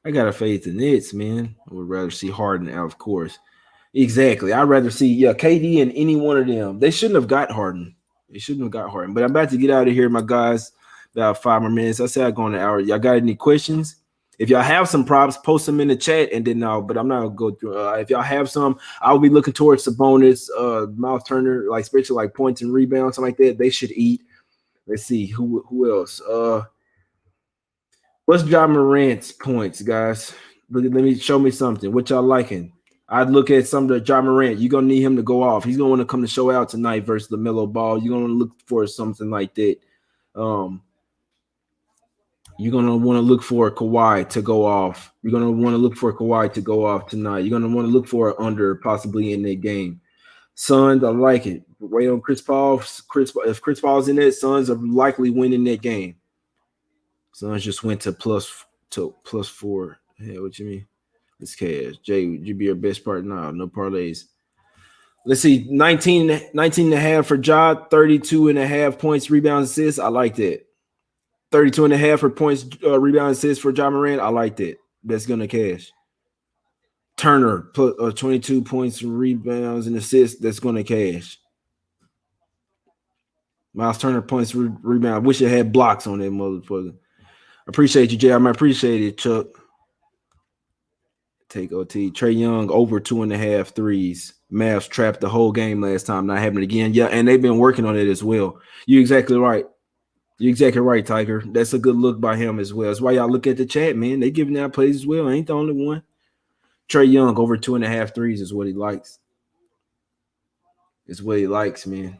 I got to faith in Nets, man. I would rather see Harden out, of course. Exactly. I'd rather see KD and any one of them. They shouldn't have got Harden. But I'm about to get out of here, my guys. About 5 more minutes. I said I go on an hour. Y'all got any questions? If y'all have some props, post them in the chat, and then but I'm not gonna go through. If y'all have some, I'll be looking towards Sabonis, Miles Turner, like especially like points and rebounds, something like that. They should eat. Let's see who else. What's Ja Morant's points, guys? Let me show me something. What y'all liking? I'd look at some of the Ja Morant. You're gonna need him to go off. He's gonna want to come to show out tonight versus the LaMelo Ball. You're gonna look for something like that. You're going to want to look for Kawhi to go off. You're going to want to look for Kawhi to go off tonight. You're going to want to look for an under possibly in that game. Suns, I like it. Wait on Chris Paul. If Chris Paul's in that, Suns are likely winning that game. Suns just went to plus 4. Hey, what you mean? It's cash. Jay, would you be your best part? No parlays. Let's see. 19 and a half for Ja, 32 and a half points, rebounds, assists. I like that. 32 and a half for points, rebound, assists for Ja Morant. I like that. That's going to cash. Turner, put 22 points, rebounds, and assists. That's going to cash. Miles Turner, points, rebound. Wish it had blocks on that motherfucker. Appreciate you, Jay. I appreciate it, Chuck. Take OT. Trey Young, over 2.5 threes. Mavs trapped the whole game last time, not having it again. Yeah, and they've been working on it as well. You're exactly right. You're exactly right, Tiger. That's a good look by him as well. That's why y'all look at the chat, man. They giving out plays as well. I ain't the only one. Trey Young, over 2.5 threes is what he likes. It's what he likes, man.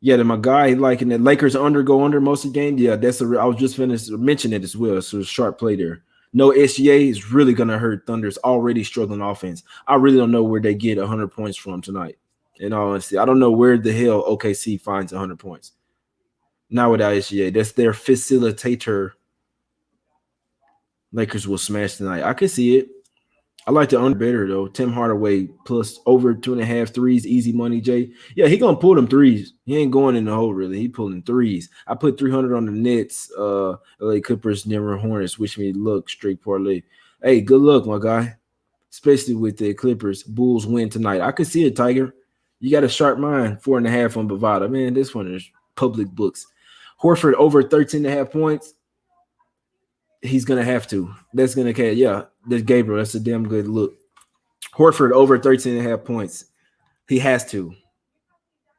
Yeah, then my guy liking the Lakers go under most of the game. Yeah, I was just finished mentioning it as well. So a sharp play there. No SGA is really gonna hurt Thunder's already struggling offense. I really don't know where they get 100 points from tonight. In all honesty, I don't know where the hell OKC finds 100 points. Not without SGA. That's their facilitator. Lakers will smash tonight. I can see it. I like the under better, though. Tim Hardaway plus over 2.5 threes. Easy money, Jay. Yeah, he going to pull them threes. He ain't going in the hole, really. He pulling threes. I put 300 on the Nets, LA Clippers, Denver Hornets. Wish me luck. Straight parlay. Hey, good luck, my guy. Especially with the Clippers. Bulls win tonight. I could see it, Tiger. You got a sharp mind. 4.5 on Bovada. Man, this one is public books. Horford over 13.5 points. He's going to have to. That's going to catch. Yeah, that's Gabriel. That's a damn good look. Horford over 13.5 points. He has to.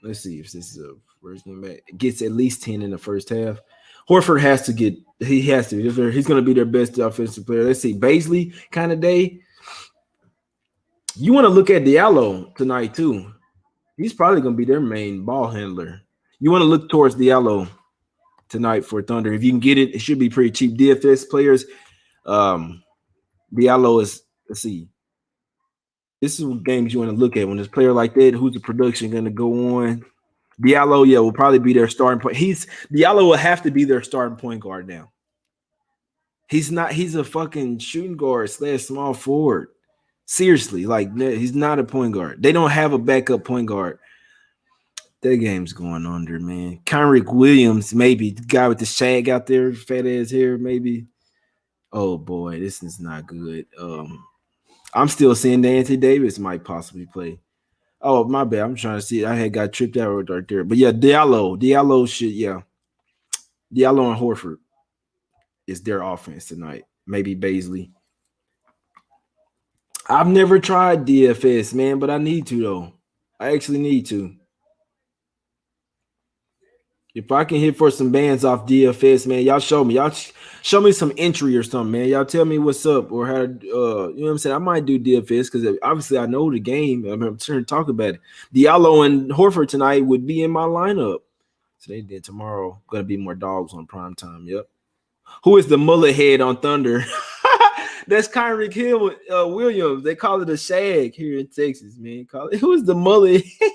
Let's see if this is a first game back. Gets at least 10 in the first half. Horford has to get. He has to. He's going to be their best offensive player. Let's see. Baisley kind of day. You want to look at Diallo tonight too. He's probably going to be their main ball handler. You want to look towards Diallo tonight for Thunder. If you can get it, it should be pretty cheap. DFS players. Diallo is. Let's see. This is what games you want to look at when there's a player like that. Who's the production going to go on? Diallo, yeah, will probably be their starting point. Diallo will have to be their starting point guard now. He's not. He's a fucking shooting guard / small forward. Seriously, like he's not a point guard. They don't have a backup point guard. That game's going under, man. Kenrick Williams, maybe the guy with the shag out there, fat ass hair, maybe. Oh boy, this is not good. I'm still saying that Anthony Davis might possibly play. Oh, my bad. I'm trying to see. I had got tripped out right there. But yeah, Diallo should, yeah. Diallo and Horford is their offense tonight. Maybe Baisley. I've never tried DFS, man, but I need to, though. I actually need to. If I can hit for some bands off DFS, man, y'all show me. Y'all show me some entry or something, man. Y'all tell me what's up or how to, you know what I'm saying? I might do DFS because obviously I know the game. I'm trying to talk about it. Diallo and Horford tonight would be in my lineup. Today did tomorrow. Gonna be more dogs on prime time. Yep. Who is the mullet head on Thunder? That's Kenrick Williams. They call it a shag here in Texas, man. Who is the mullet head?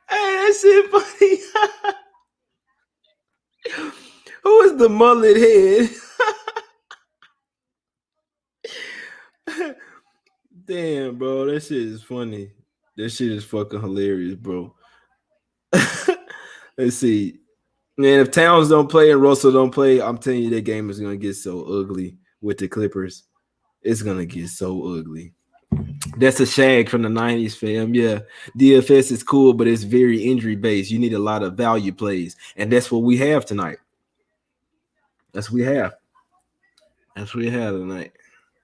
Hey, that shit funny. Who is the mullet head? Damn, bro, that shit is funny. That shit is fucking hilarious, bro. Let's see. Man, if Towns don't play and Russell don't play, I'm telling you that game is gonna get so ugly with the Clippers. It's gonna get so ugly. That's a shag from the 90s, fam. Yeah, DFS is cool, but it's very injury based. You need a lot of value plays, and that's what we have tonight. That's what we have. That's what we have tonight.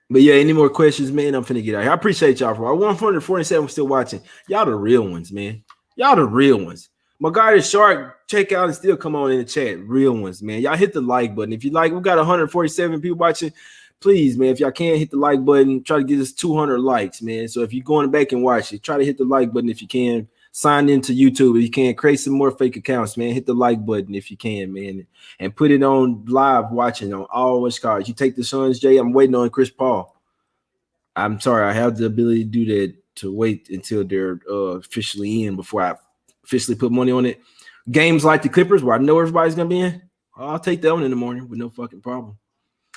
But yeah, any more questions, man? I'm finna get out here. I appreciate y'all for 147 still watching. Y'all the real ones, man. Y'all the real ones. My guy is Shark. Check out and still come on in the chat. Real ones, man. Y'all hit the like button. If you like, we got 147 people watching. Please, man, if y'all can't hit the like button, try to get us 200 likes, man. So if you're going back and watch it, try to hit the like button if you can. Sign into YouTube if you can. Create some more fake accounts, man. Hit the like button if you can, man. And put it on live watching on all which cards. You take the Suns, Jay. I'm waiting on Chris Paul. I'm sorry. I have the ability to do that, to wait until they're officially in before I officially put money on it. Games like the Clippers where I know everybody's going to be in, I'll take that one in the morning with no fucking problem.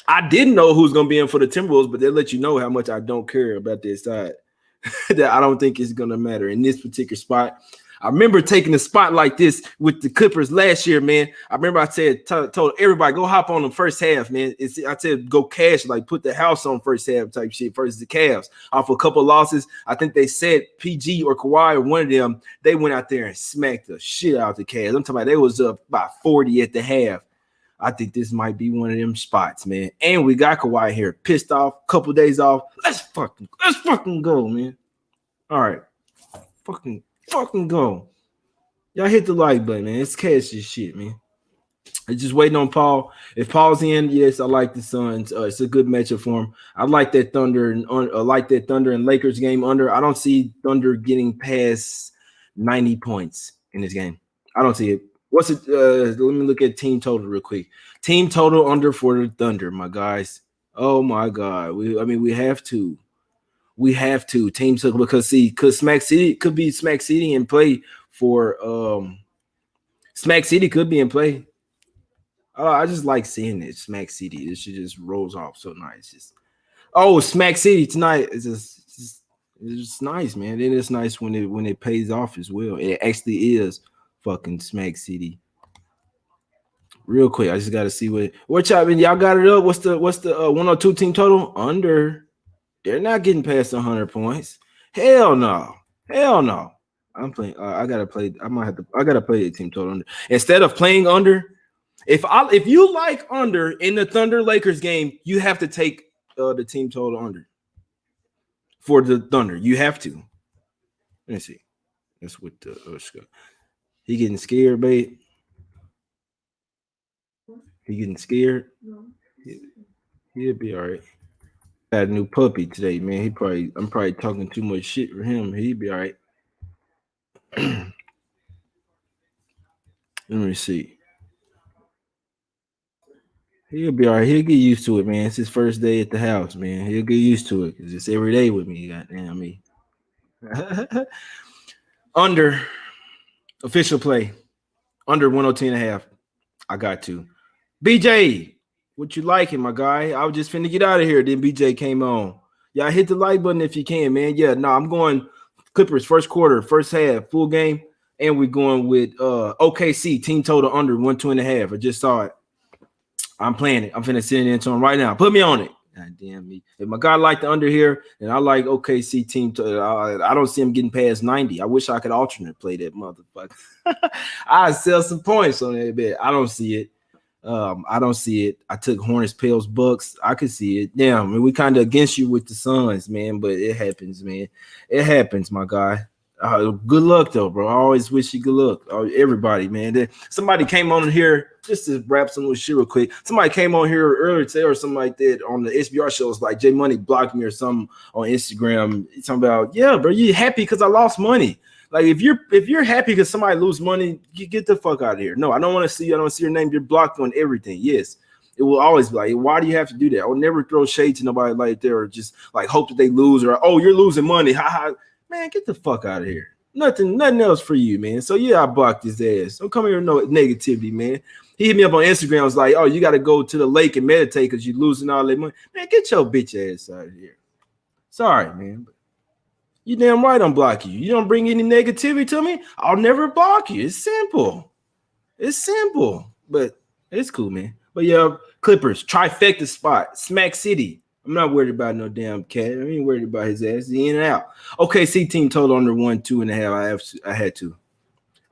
I didn't know who's going to be in for the Timberwolves, but they let you know how much I don't care about this side. That I don't think it's going to matter in this particular spot. I remember taking a spot like this with the Clippers last year, man. I remember I said, told everybody, go hop on the first half, man. I said, go cash, like put the house on first half type shit versus the Cavs. Off a couple losses, I think they said PG or Kawhi or one of them, they went out there and smacked the shit out of the Cavs. I'm talking about they was up by 40 at the half. I think this might be one of them spots, man. And we got Kawhi here, pissed off, couple days off. Let's fucking go, man. All right. Fucking go. Y'all hit the like button, man. It's cash this shit, man. I'm just waiting on Paul. If Paul's in, yes, I like the Suns. It's a good matchup for him. I like that Thunder and Lakers game under. I don't see Thunder getting past 90 points in this game. I don't see it. What's it? Let me look at team total real quick. Team total under for the Thunder, my guys. Oh my God. We have to. We have to team total because Smack City could be Smack City in play for Smack City could be in play. I just like seeing it. Smack City. This shit just rolls off so nice. Smack City tonight is just nice, man. Then it's nice when it pays off as well. It actually is fucking Smack City. Real quick, I just got to see what y'all got it up. What's the 102 team total under? They're not getting past 100 points. Hell no. I'm playing. I gotta play. I gotta play the team total under instead of playing under. If you like under in the Thunder Lakers game, you have to take the team total under for the Thunder. You have to. Let me see. That's what the he getting scared, babe. He getting scared. He'll be all right. Got a new puppy today, man. I'm probably talking too much shit for him. He'll be all right. Let me see. He'll be all right. He'll get used to it, man. It's his first day at the house, man. He'll get used to it because it's every day with me. Goddamn me. Under official play. Under 102 and a half. I got to. BJ, what you liking, my guy? I was just finna get out of here. Then BJ came on. Y'all hit the like button if you can, man. Yeah, no, I'm going Clippers first quarter, first half, full game. And we're going with OKC, team total under 102 and a half. I just saw it. I'm playing it. I'm finna send it into him right now. Put me on it. God damn me. If my guy like the under here, and I like OKC team, I don't see him getting past 90. I wish I could alternate play that motherfucker. I'd sell some points on that bet. I don't see it. I don't see it. I took Hornets, Pales, Bucks. I could see it. Damn, I mean, we kind of against you with the Suns, man, but it happens, man. It happens, my guy. Good luck, though, bro. I always wish you good luck. Everybody, man. Somebody came on here, just to wrap some little shit real quick. Somebody came on here earlier today or something like that on the SBR shows, like J Money blocked me or something on Instagram. He's talking about, yeah, bro, you happy because I lost money. Like if you're happy because somebody lose money, you get the fuck out of here. No, I don't want to see you. I don't see your name. You're blocked on everything. Yes, it will always be like, why do you have to do that? I will never throw shade to nobody like that or just like hope that they lose or you're losing money. Ha ha. Man, get the fuck out of here. Nothing else for you, man. So yeah, I blocked his ass. Don't come here with no negativity, man. He hit me up on Instagram. I was like, you got to go to the lake and meditate because you're losing all that money. Man, get your bitch ass out of here. Sorry, man. You damn right I'm blocking you. You don't bring any negativity to me, I'll never block you. It's simple. It's simple. But it's cool, man. But yeah, Clippers, trifecta spot, Smack City. I'm not worried about no damn cat. I ain't worried about his ass. He's in and out. OKC team total under 102.5.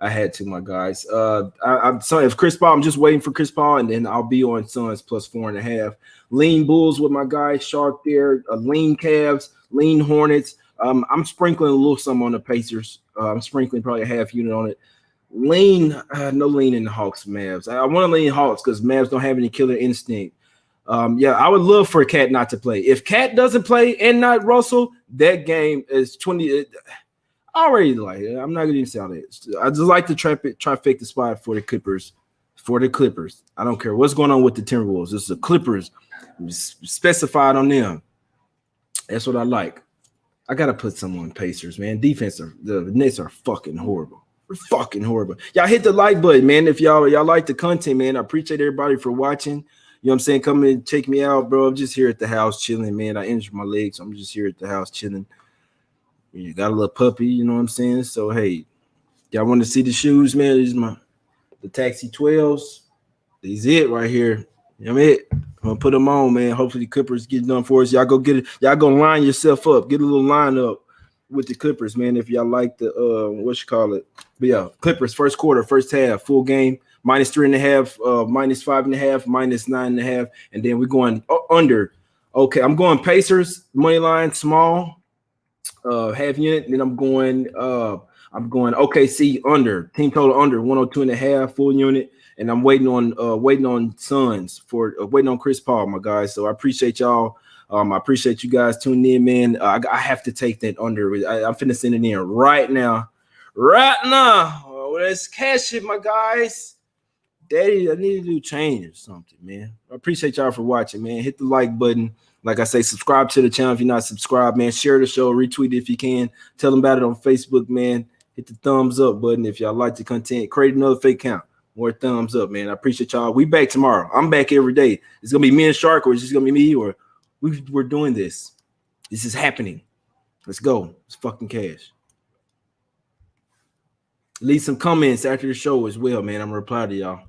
I had to, my guys. I'm sorry if Chris Paul. I'm just waiting for Chris Paul, and then I'll be on Suns plus 4.5. Lean Bulls with my guy Shark there. Lean Cavs, lean Hornets. I'm sprinkling a little something on the Pacers. I'm sprinkling probably a half unit on it. Lean, no lean in the Hawks, Mavs. I want to lean Hawks because Mavs don't have any killer instinct. Yeah, I would love for Cat not to play. If Cat doesn't play and not Russell, that game is 20. I already like it. I'm not going to even say all that. I just like the trifecta spot for the Clippers. For the Clippers. I don't care what's going on with the Timberwolves. This is the Clippers specified on them. That's what I like. I got to put some on Pacers, man. Defense, the Nets are fucking horrible. They're fucking horrible. Y'all hit the like button, man. If y'all like the content, man, I appreciate everybody for watching. You know what I'm saying? Come and check me out, bro. I'm just here at the house chilling, man. I injured my leg, so I'm just here at the house chilling. You got a little puppy, you know what I'm saying? So, hey, y'all want to see the shoes, man? These are the Taxi 12s. These it right here. You know what I mean? I'm going to put them on, man. Hopefully the Clippers get done for us. Y'all go get it. Y'all go line yourself up. Get a little line up with the Clippers, man, if y'all like the, But, yeah, Clippers, first quarter, first half, full game. Minus 3.5, minus 5.5, minus 9.5, and then we're going under. Okay, I'm going Pacers money line small, half unit. Then I'm going OKC under team total under 102.5 full unit, and I'm waiting on Suns for waiting on Chris Paul, my guys. So I appreciate y'all. I appreciate you guys tuning in, man. I have to take that under. I'm finna send it in right now. Let's cash it, my guys. Daddy, I need to do change or something, man. I appreciate y'all for watching, man. Hit the like button. Like I say, subscribe to the channel if you're not subscribed, man. Share the show, retweet it if you can. Tell them about it on Facebook, man. Hit the thumbs up button if y'all like the content. Create another fake account. More thumbs up, man. I appreciate y'all. We back tomorrow. I'm back every day. It's going to be me and Shark, or it's just going to be me, or we're doing this. This is happening. Let's go. It's fucking cash. Leave some comments after the show as well, man. I'm going to reply to y'all.